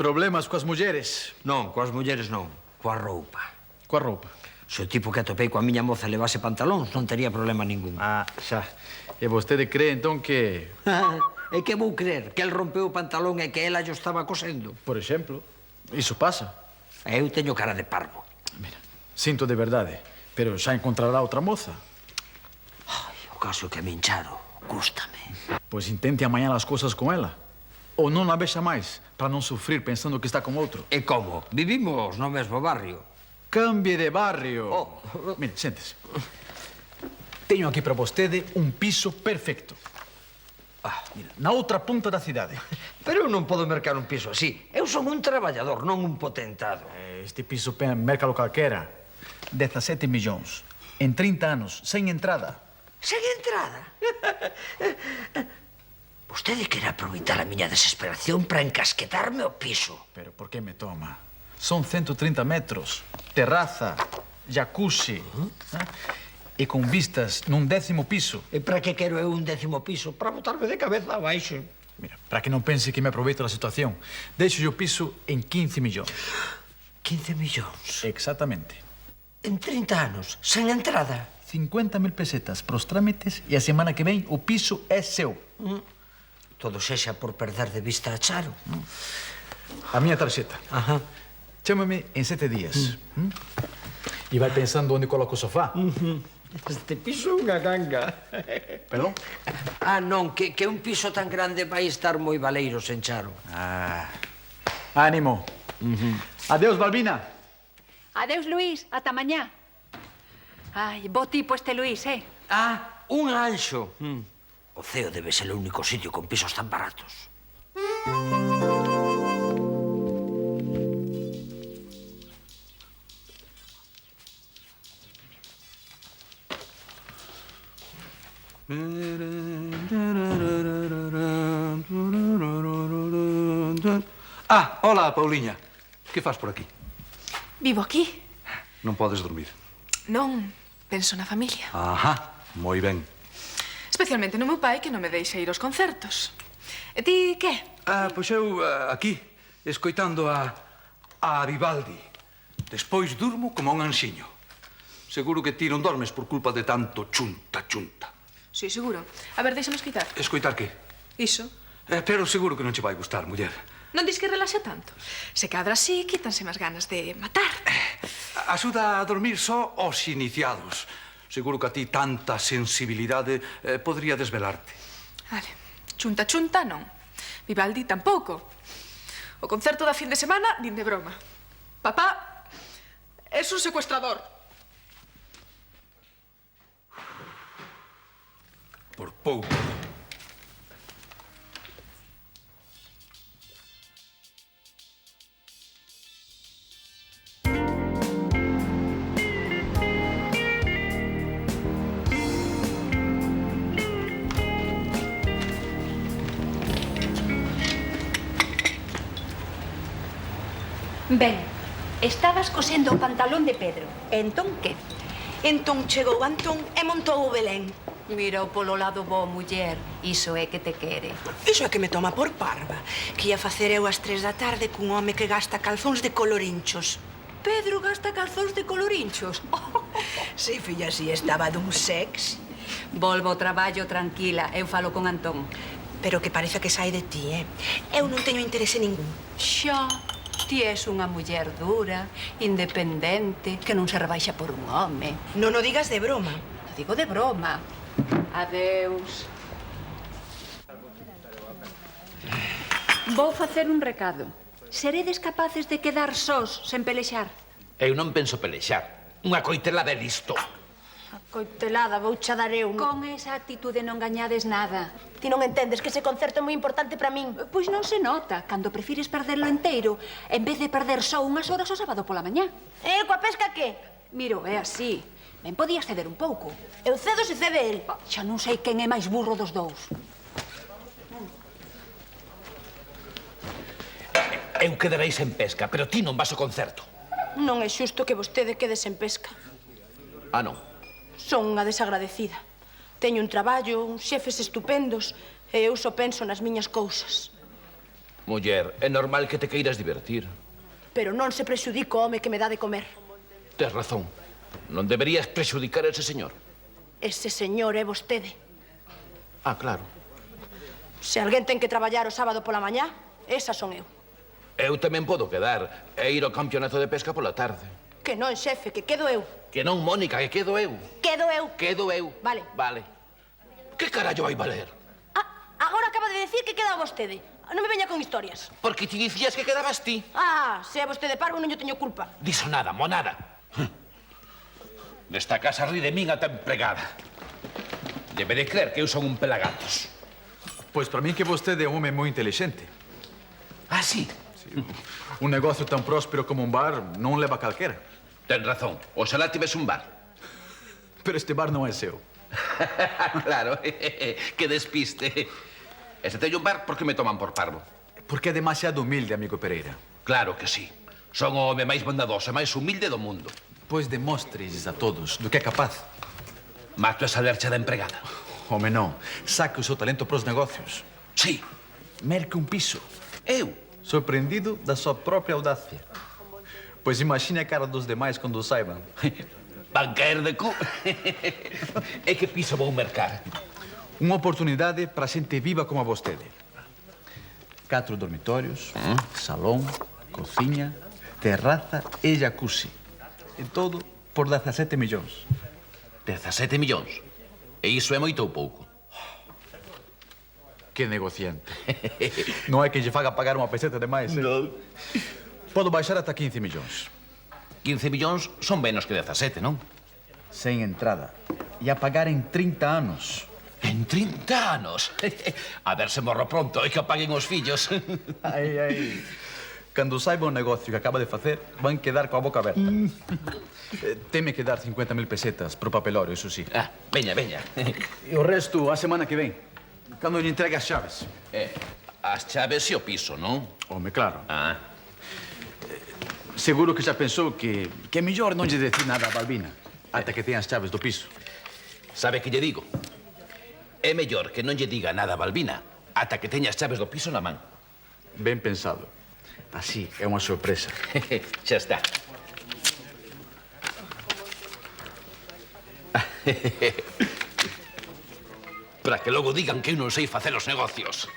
Problemas coas mulleres? Non, coas mulleres non. Coa roupa. Coa roupa? Se o tipo que atopei coa miña moza levase pantalóns, non tería problema ningún. Xa. E vostede cree, entón, que... E que vou creer? Que el rompeu o pantalón e que ela yo estaba cosendo? Por exemplo, iso pasa. Eu teño cara de parvo. Mira, sinto de verdade, pero xa encontrará outra moza. O caso que a min Charo, gústame. Pois intente amañar as cousas con ela. Ou non a vexa máis, para non sufrir pensando que está con outro. E como? Vivimos no mesmo barrio. Cambie de barrio. Mire, séntese. Teño aquí para vostede un piso perfecto. Mira, na outra punta da cidade. Pero eu non podo mercar un piso así. Eu son un traballador, non un potentado. Este piso mercalo calquera. 17 millóns. En 30 anos, sen entrada. Sen entrada? Vostede quere aproveitar a miña desesperación para encasquetarme o piso. Pero por que me toma? Son 130 metros. Terraza, jacuzzi. E con vistas nun 10º piso. E para que quero eu un 10º piso? Para botarme de cabeza abaixo. Mira, para que non pense que me aproveito da situación, deixo o piso en 15 millóns. 15 millóns? Exactamente. En 30 anos, sen entrada? 50.000 pesetas pros trámites e a semana que ven o piso é seu. Todo sexa por perder de vista a Charo. A miña tarxeta. Chámame en 7 días. E vai pensando onde coloco o sofá. Este piso é unha ganga. Perdón? Ah, non, que un piso tan grande vai estar moi baleiro, sen Charo. Ah, ánimo. Adeus, Balbina. Adeus, Luís. Ata mañá. Ai, bo tipo este Luís, Ah, un anxo. O Ceo debe ser o único sitio con pisos tan baratos. Ah, hola, Pauliña. Que faz por aquí? Vivo aquí. Non podes dormir. Non, penso na familia. Ajá, moi ben. Especialmente no meu pai, que non me deixa ir aos concertos. E ti, que? Ah, pois eu aquí, escoitando a Vivaldi. Despois durmo como un anxiño. Seguro que ti non dormes por culpa de tanto chunta. Sí, seguro. A ver, déxame escoitar. Escoitar que? Iso. Pero seguro que non che vai gustar, muller. Non dis que relaxa tanto? Se cadra así, quítanse máis ganas de matar. Axuda a dormir só os iniciados. Seguro que a ti tanta sensibilidade podría desvelarte. Vale. Chunta non. Vivaldi tampouco. O concerto da fin de semana, nin de broma. Papá, es un secuestrador. Por pouco. Ben, estabas cosendo o pantalón de Pedro. Entón, que? Entón chegou Antón e montou o Belén. Mira o polo lado bo, muller. Iso é que te quere. Iso é que me toma por parva. Que ia facer eu ás 3 da tarde cun home que gasta calzóns de colorinchos. Pedro gasta calzóns de colorinchos. Si, filla, si estaba dun sex. Volvo ao traballo tranquila. Eu falo con Antón. Pero que parece que sai de ti, Eu non teño interese ningún. Xa, ti és unha muller dura, independente, que non se rebaixa por un home. Non o digas de broma. O digo de broma. Adeus. Vou facer un recado. Seredes capaces de quedar sós, sen pelexar? Eu non penso pelexar. Unha coitelada é listo. A coitelada, vou cha dar eu. Con esa actitude non gañades nada. Ti non entendes que ese concerto é moi importante para min. Pois non se nota, cando prefires perderlo inteiro, en vez de perder só unhas horas o sábado pola mañá. Coa pesca que? Miro, é así. Ben podías ceder un pouco. Eu cedo se cede el. Xa non sei quen é máis burro dos dous. Eu quedarei sen pesca, pero ti non vas ao concerto. Non é xusto que vostede quede sen pesca. Ah, non. Son unha desagradecida. Teño un traballo, uns xefes estupendos, e eu só penso nas miñas cousas. Muller, é normal que te queiras divertir. Pero non se prexudico o home que me dá de comer. Tes razón. Non deberías prexudicar a ese señor. Ese señor é vostede. Ah, claro. Se alguén ten que traballar o sábado pola mañá, esa son eu. Eu tamén podo quedar e ir ao campeonato de pesca pola tarde. Que non, xefe, que quedo eu. Que non, Mónica, que quedo eu. Quedo eu. Quedo eu. Vale. Vale. Que carallo vai valer? Agora acaba de decir que queda vostede. Non me veña con historias. Porque ti dicías que quedabas ti. Se é vostede parvo, non yo teño culpa. Diso nada, monada. Nesta casa ri de min ata empregada. Debe de creer que eu son un pelagatos. Pois para min que vostede é un home moi inteligente. Ah, sí? Un negocio tan próspero como un bar non leva calquera. Ten razón. Oxalá tivese un bar. Pero este bar non é seu. Claro, que despiste. E se teño un bar, por que me toman por parvo? Porque é demasiado humilde, amigo Pereira. Claro que sí. Son o home máis bondadoso e máis humilde do mundo. Pois demostres a todos do que é capaz. Mato esa lercha da empregada. Home, non. Saque o seu talento pros negocios. Sí. Merque un piso. Eu? Surpreendido da sua própria audácia. Pois imagine a cara dos demais quando saibam. Van caer de cu. E que piso vou mercar? Unha oportunidade para xente viva como a vostede. 4 dormitorios, salón, cociña, terraza e jacuzzi. E todo por 17 millóns. 17 millóns. E iso é moito ou pouco? Que negociante. Non é que lle faga pagar unha peseta de máis, Non. Podo baixar ata 15 millóns. 15 millóns son menos que 17, non? Sen entrada. E a pagar en 30 anos. En 30 anos? A ver se morro pronto e que paguen os fillos. Ai. Cando saiba o negocio que acaba de facer, van quedar coa boca aberta. Teme que dar 50.000 pesetas pro papelorio, iso sí. Ah, veña. E o resto, a semana que ven. Cando lle entregue as chaves. As chaves e o piso, non? Home, claro. Ah. Seguro que xa pensou que é mellor non lle decir nada a Balbina ata que teña as chaves do piso. Sabe que lle digo? É mellor que non lle diga nada a Balbina ata que teña as chaves do piso na man. Ben pensado. Así é unha sorpresa. Xa está. Para que logo digan que eu non sei facer os negocios.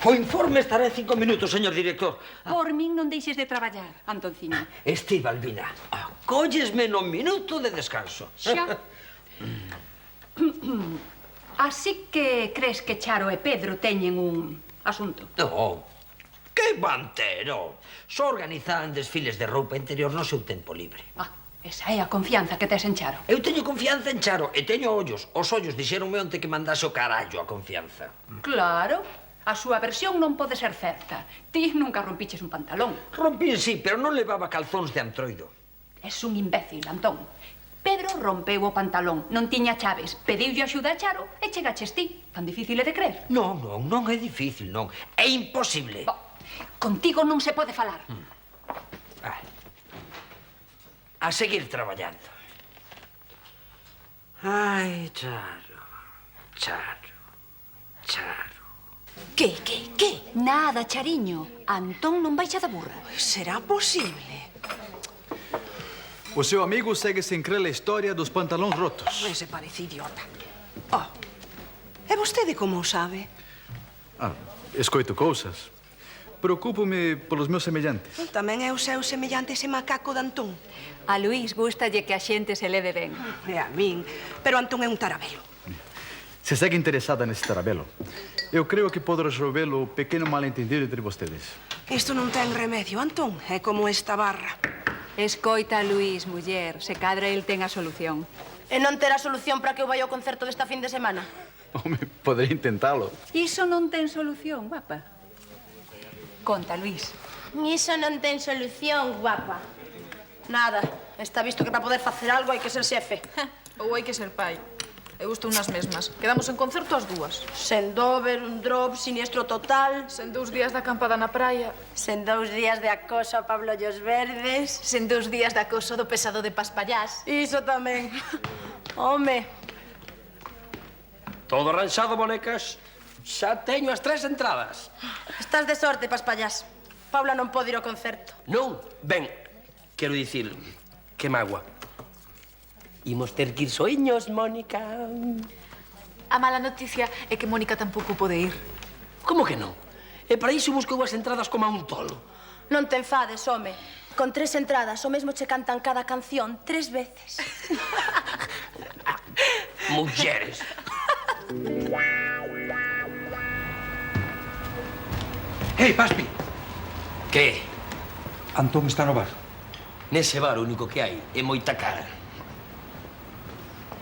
O informe estará en 5 minutos, señor director. Por min non deixes de traballar, Antonciño. Esti, Balbina, cóllesme no minuto de descanso. Xa. Así que crees que Charo e Pedro teñen un asunto? Non, que van ter, non. Só organizan desfiles de roupa interior no seu tempo libre. Esa é a confianza que tes en Charo. Eu teño confianza en Charo e teño ollos. Os ollos dixeronme onte que mandase o carallo a confianza. Claro. A súa versión non pode ser certa. Ti nunca rompiches un pantalón. Rompín sí, pero non levaba calzóns de antroido. Es un imbécil, Antón. Pedro rompeu o pantalón, non tiña chaves, pediulle axuda a Charo e chegaches ti. Tan difícil é de creer? Non é difícil, non. É imposible. Contigo non se pode falar. A seguir traballando. Ai, Charo. Que? Nada, Chariño. Antón non baixa da burra. Será posible? O seu amigo segue sen crer a historia dos pantalóns rotos. Ese parece idiota. E vostede como o sabe? Escoito cousas. Preocúpome polos meus semellantes. Tamén é o seu semellante ese macaco de Antón. A Luís gustalle que a xente se leve ben. E a min. Pero Antón é un tarabelo. Se segue interesada nesse tarabelo, eu creo que podo resolver o pequeno malentendido entre vostedes. Isto non ten remedio, Antón. É como esta barra. Escoita, Luís, muller. Se cadra el ten a solución. E non terá solución para que eu vaya ao concerto desta fin de semana? Home, podería intentalo. Iso non ten solución, guapa. Conta, Luís. Iso non ten solución, guapa. Nada. Está visto que para poder facer algo hai que ser xefe. Ou hai que ser pai. Eu estou nas mesmas. Quedamos en concerto as dúas. Sen dober, un drop, siniestro total. Sen 2 días de acampada na praia. Sen 2 días de acoso a Pablo Ollos Verdes. Sen 2 días de acoso do pesado de Paspallás. Iso tamén. Home. Todo arranxado, bonecas? Xa teño as 3 entradas. Estás de sorte, Paspallás. Paula non pode ir ao concerto. Non? Ben, quero dicir, que magua. Imos ter que ir soiños, Mónica. A mala noticia é que Mónica tampouco pode ir. Como que non? E para iso busco as entradas como a un tolo. Non te enfades, home. Con 3 entradas, o mesmo che cantan cada canción 3 veces. Mulleres. Ei, Paspi! Que? Antón está no bar. Nese bar o único que hai é moita cara.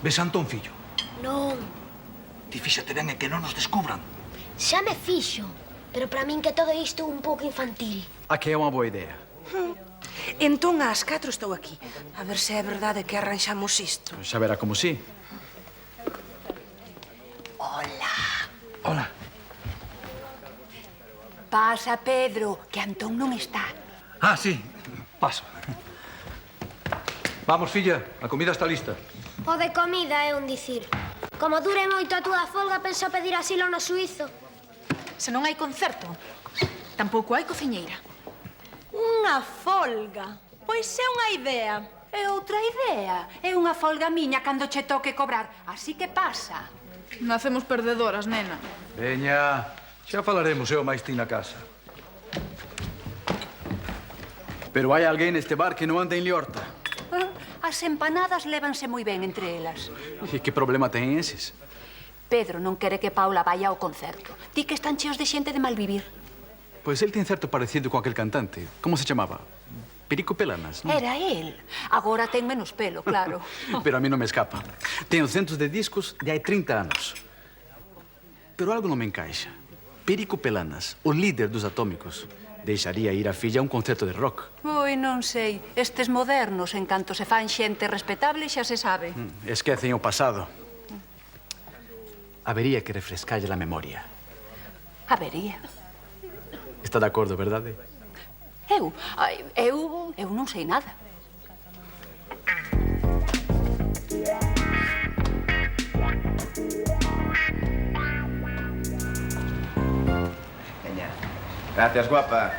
Ves a Antón, fillo? Non. Ti fíxate ben en que non nos descubran. Xa me fixo. Pero para min que todo isto é un pouco infantil. A que é unha boa idea. Entón, ás 4 estou aquí. A ver se é verdade que arranxamos isto. Xa verá como sí. Hola. Pasa, Pedro, que Antón non está. Sí. Paso. Vamos, filla. A comida está lista. O de comida é un dicir. Como dure moito a túa folga, penso pedir asilo no suizo. Se non hai concerto, tampouco hai cociñeira. Unha folga. Pois é unha idea. É outra idea. É unha folga miña cando che toque cobrar. Así que pasa. Nacemos perdedoras, nena. Veña, xa falaremos eu máis ti na casa. Pero hai alguén neste bar que non anda en liorta. As empanadas lévanse moi ben entre elas. E que problema ten eses? Pedro non quere que Paula vaya ao concerto. Di que están cheos de xente de malvivir. Pois el ten certo parecido con aquel cantante. Como se chamaba? Perico Pelanas, non? Era el. Agora ten menos pelo, claro. Pero a mí non me escapa. Teño centos de discos de hai 30 anos. Pero algo non me encaixa. Perico Pelanas, o líder dos Atómicos, deixaría ir a filla a un concerto de rock. Oi, non sei. Estes modernos, en canto se fan xente respetable, xa se sabe. Esquecen o pasado. Habería que refrescalle a memoria. Habería. Está de acordo, verdade? Eu non sei nada. Veña. Gracias, guapa.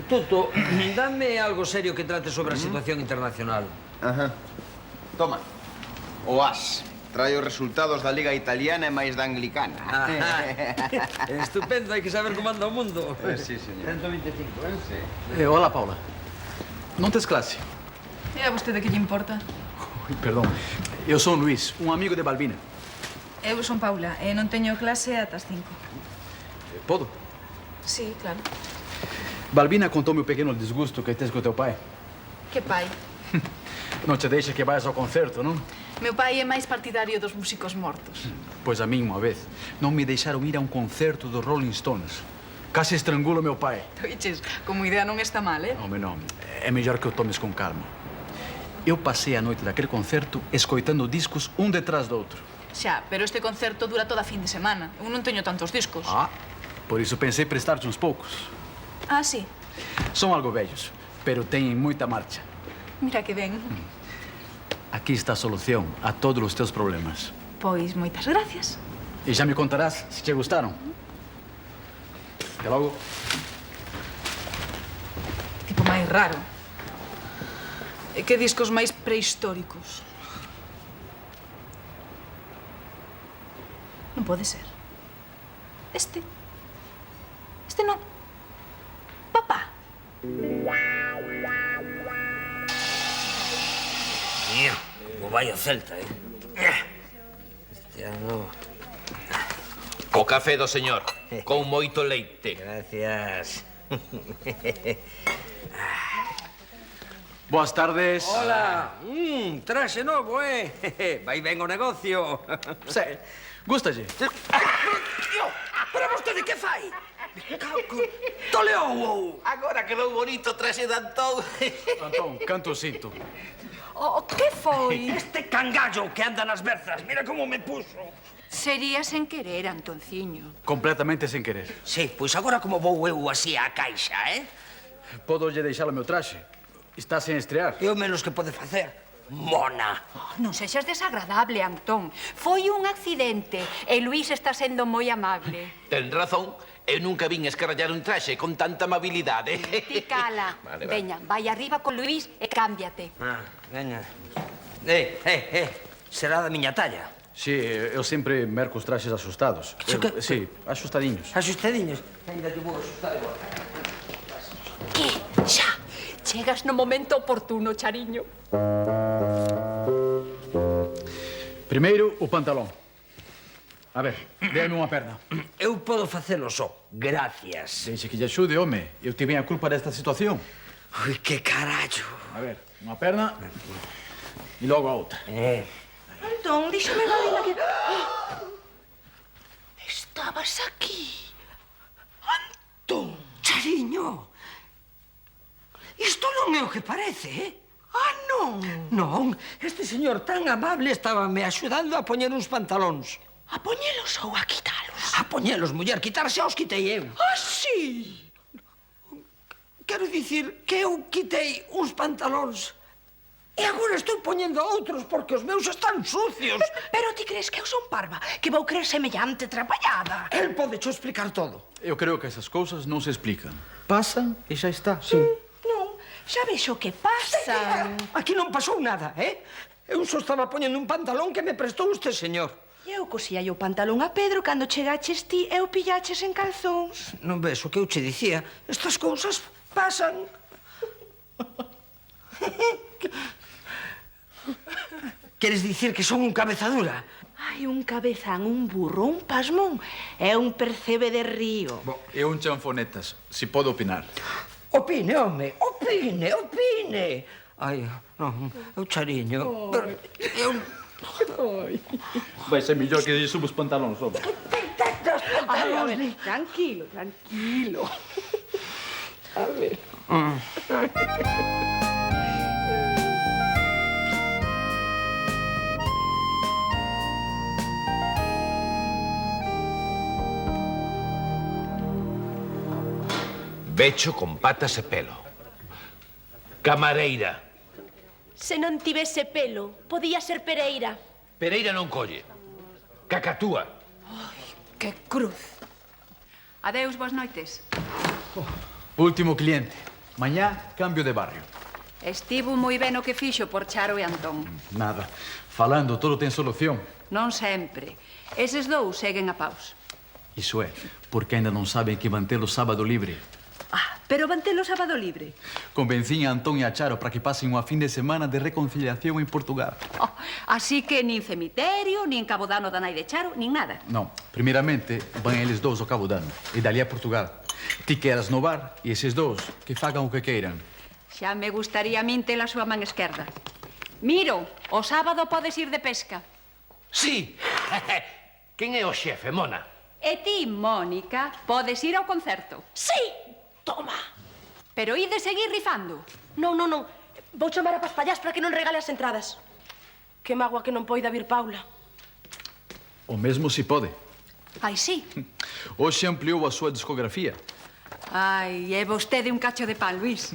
Tuto, dame algo serio que trate sobre a situación internacional. Ajá. Toma. O As. Trae os resultados da Liga Italiana e máis da Anglicana. Estupendo, hai que saber como anda o mundo. Sí, señor. 125, Sí. Hola, Paula. Non tes clase? E a vostede que lle importa? Ui, perdón. Eu son Luis, un amigo de Balbina. Eu son Paula e non teño clase ata as 5. Podo? Sí, claro. Balbina contoume o pequeno disgusto que tes co teu pai. Que pai? Non te deixa que vayas ao concerto, non? Meu pai é máis partidario dos músicos mortos. Pois a min unha vez non me deixaron ir a un concerto dos Rolling Stones. Case estrangulo meu pai. Oiches, como idea non está mal, eh? Home, non. É mellor que o tomes con calma. Eu pasei a noite daquele concerto escoitando discos un detrás do outro. Xa, pero este concerto dura toda a fin de semana. Eu non teño tantos discos. Ah, por iso pensei prestarte uns poucos. Ah, sí? Son algo vellos, pero teñen moita marcha. Mira que ben. Aquí está a solución a todos os teus problemas. Pois moitas gracias. E xa me contarás se te gustaron. Até logo. Tipo máis raro. E que discos máis prehistóricos. Non pode ser. Este non. Papá. Mira, como vai o Celta, Este ano... O café do señor, con moito leite. Gracias. Boas tardes. Hola. Traxe novo, Vai ben o negocio. Sí. Gústalle? Pero vostede que fai? Toleou! Agora quedou bonito traxe de Antón. Antón, canto sinto. Que foi? Este cangallo que anda nas berzas, mira como me puso. Sería sen querer, Antonciño. Completamente sen querer. Sí, pois agora como vou eu así á caixa, Podo lle deixar o meu traxe. Está sen estrear. E o menos que pode facer. Mona. Non sexas desagradable, Antón. Foi un accidente e Luís está sendo moi amable. Ten razón. Eu nunca vin escarallar un traxe con tanta amabilidade. Ti cala. Vale. Veña, vai arriba con Luís e cámbiate. Veña. Será da miña talla. Sí, eu sempre merco os traxes asustados. Sí, asustadiños. Asustadiños? Ainda te vou asustar agora. Que? Xa. Chegas no momento oportuno, chariño. Primeiro, o pantalón. A ver, déame unha perna. Eu podo facelo só. Gracias. Deixe que lle axude, home. Eu tive a culpa desta situación. Ui, que carallo. A ver, unha perna e logo a outra. Antón, díxame Balbina que... Estabas aquí. Antón. Chariño. Isto non é o que parece, Ah, non. Non, este señor tan amable estaba me axudando a poñer uns pantalóns. A poñelos ou a quitalos? A poñelos, muller, quitar xa os quitei eu. Ah, sí? Quero dicir que eu quitei uns pantalóns E agora estou poñendo outros porque os meus están sucios. Pero ti crees que eu son parva? Que vou crer semellante trapallada? El pode cho explicar todo. Eu creo que esas cousas non se explican. Pasan e xa está. Non, xa vexo que pasa. Aquí non pasou nada, Eu só estaba poñendo un pantalón que me prestou este señor. Eu cosía o pantalón a Pedro cando chegaches ti e o pillaches en calzóns. Non ves o que eu che dicía? Estas cousas pasan. Queres dicir que son un cabezadura? Ai, un cabezán, un burro, un pasmón e un percebe de río. E un chanfonetas, si podo opinar. Opine, home, opine. Ai, non, eu chariño. Eu... Vai ser mellor que lle subo os pantalóns, home. Tranquilo. A ver. Becho con patas e pelo. Camareira. Se non tivese pelo, podía ser Pereira. Pereira non colle. Cacatúa. Que cruz. Adeus, boas noites. Último cliente. Mañá, cambio de barrio. Estivo moi ben o que fixo por Charo e Antón. Nada. Falando, todo ten solución. Non sempre. Eses dous seguen a paus. Iso é, porque ainda non saben que van ter o sábado libre. Pero van ter o sábado libre. Convencín a Antón e a Charo para que pasen unha fin de semana de reconciliación en Portugal. Así que nin cemiterio, nin cabodano da nai de Charo, nin nada. Non, primeiramente van eles dous ao Cabo Dano e dali a Portugal. Ti quedas no bar e eses dous que fagan o que queiran. Xa me gustaría a min ter a súa man esquerda. Miro, o sábado podes ir de pesca. Sí. Quen é o xefe, Mona? E ti, Mónica, podes ir ao concerto. Sí, toma. Pero ides seguir rifando. Non. Vou chamar a Paspallás para que non regale as entradas. Que mágoa que non poida vir Paula. O mesmo si pode. Ai, sí. Hoxe ampliou a súa discografía. Ai, é vostede un cacho de pan, Luís.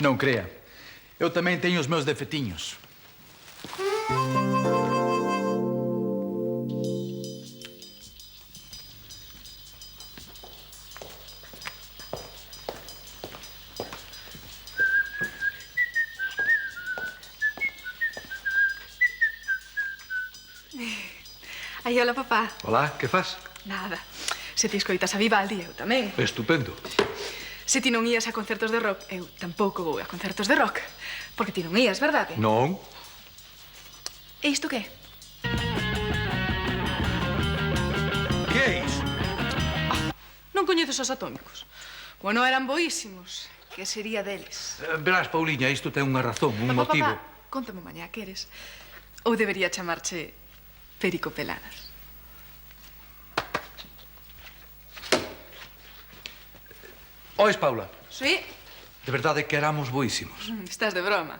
Non crea. Eu tamén teño os meus defetiños. Ai, hola, papá. Hola, que fas? Nada. Se ti escoitas a Vivaldi, eu tamén. Estupendo. Se ti non ías a concertos de rock, eu tampouco vou a concertos de rock. Porque ti non ías, verdade? Non. E isto que? Que é iso? Non coñeces os atómicos? Bueno, eran boísimos. Que sería deles? Verás, Pauliña, isto ten unha razón, un motivo. Papá, contame mañá, que eres? Ou debería chamarche Perico Pelanas? Oes, Paula, Sí? de verdade que éramos boísimos. Estás de broma.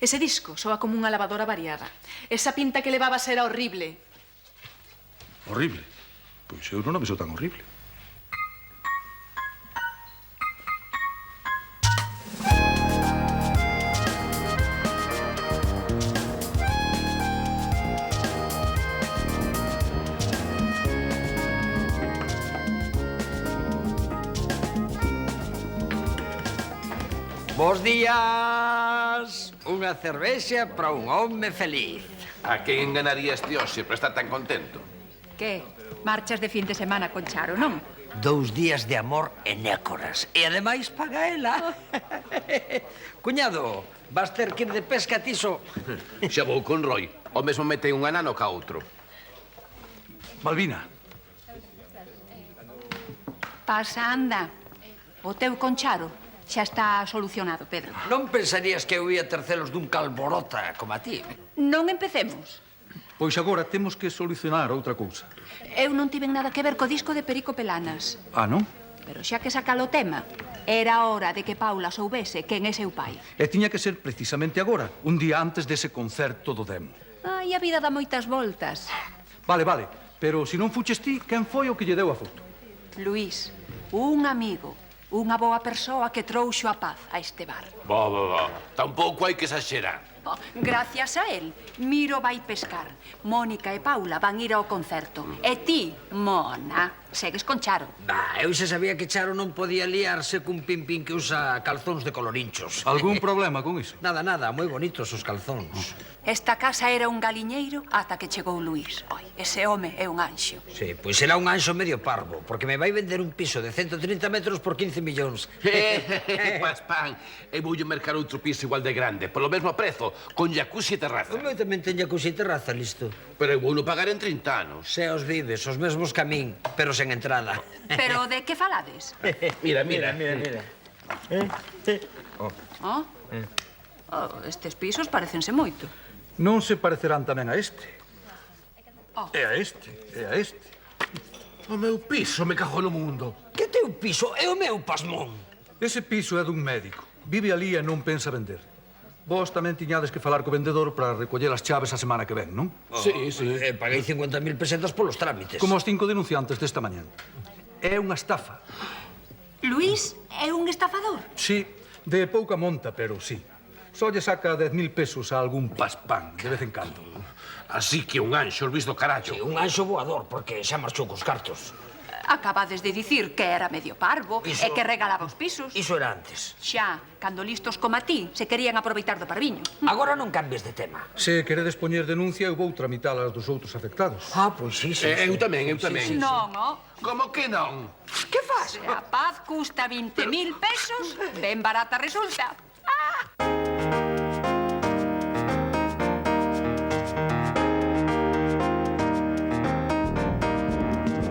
Ese disco soa como unha lavadora variada. Esa pinta que levabas era horrible. Horrible. Pois eu non a vexo tan horrible. Bos días. Unha cervexa para un home feliz. A quen enganarías ti hoxe para estar tan contento? Que? Marchas de fin de semana con Charo, non? 2 días de amor e nécoras. E ademais paga ela. Cuñado, vas ter que ir de pesca tiso. Xa vou con Roy. O mesmo mete un anano ca outro. Malvina. Pasa, anda. O teu con Charo xa está solucionado, Pedro. Non pensarías que eu ia tercelos dun calborota como a ti. Non empecemos. Pois agora temos que solucionar outra cousa. Eu non tiven nada que ver co disco de Perico Pelanas. Ah, non? Pero xa que sacalo o tema, era hora de que Paula soubese quen é seu pai. E tiña que ser precisamente agora, un día antes dese concerto do demo. Ai, a vida dá moitas voltas. Vale, pero se non fuches ti, quen foi o que lle deu a foto? Luís, un amigo, unha boa persoa que trouxo a paz a este bar. Tampouco hai que exagerar. Oh, gracias a él, Miro vai pescar. Mónica e Paula van ir ao concerto. E ti, Mona, segues con Charo. Eu xa sabía que Charo non podía liarse cun pimpín que usa calzóns de colorinchos. Algún problema con iso? Nada, moi bonitos os calzóns. Esta casa era un galiñeiro ata que chegou Luís. Oi, ese home é un anxo. Sí, pois será un anxo medio parvo, porque me vai vender un piso de 130 metros por 15 millóns. Paspán, eu voulle mercar outro piso igual de grande, polo mesmo prezo, con jacuzzi e terraza. O meu tamén ten jacuzzi e terraza, listo. Pero eu vouno pagar en 30 anos. Se os vives, os mesmos que a min, pero sen entrada. Pero de que falades? Mira. Oh? Oh, estes pisos parecense moito. Non se parecerán tamén a este. Oh. E a este, e a este. O meu piso, me cago no mundo. Que teu piso é o meu, pasmón. Ese piso é dun médico. Vive ali e non pensa vender. Vos tamén tiñades que falar co vendedor para recoller as chaves a semana que ven, non? Sí. Paguei 50.000 pesetas polos trámites. Como os 5 denunciantes desta mañán. É unha estafa. Luís é un estafador? Sí, de pouca monta, pero sí. Só lle saca 10.000 pesos a algún paspán, de vez en cando. Así que un anxo, Luís do carallo. Sí, un anxo voador, porque xa marchou cos cartos. Acabades de dicir que era medio parvo e que regalaba os pisos. Iso era antes. Xa, cando listos como a ti, se querían aproveitar do parviño. Agora non cambies de tema. Se queredes poñer denuncia, eu vou tramitala dos outros afectados. Ah, pois sí. Eu tamén. Non, oh. Como que non? Que faz? Se a paz custa 20.000 pesos, ben barata resulta. Ah!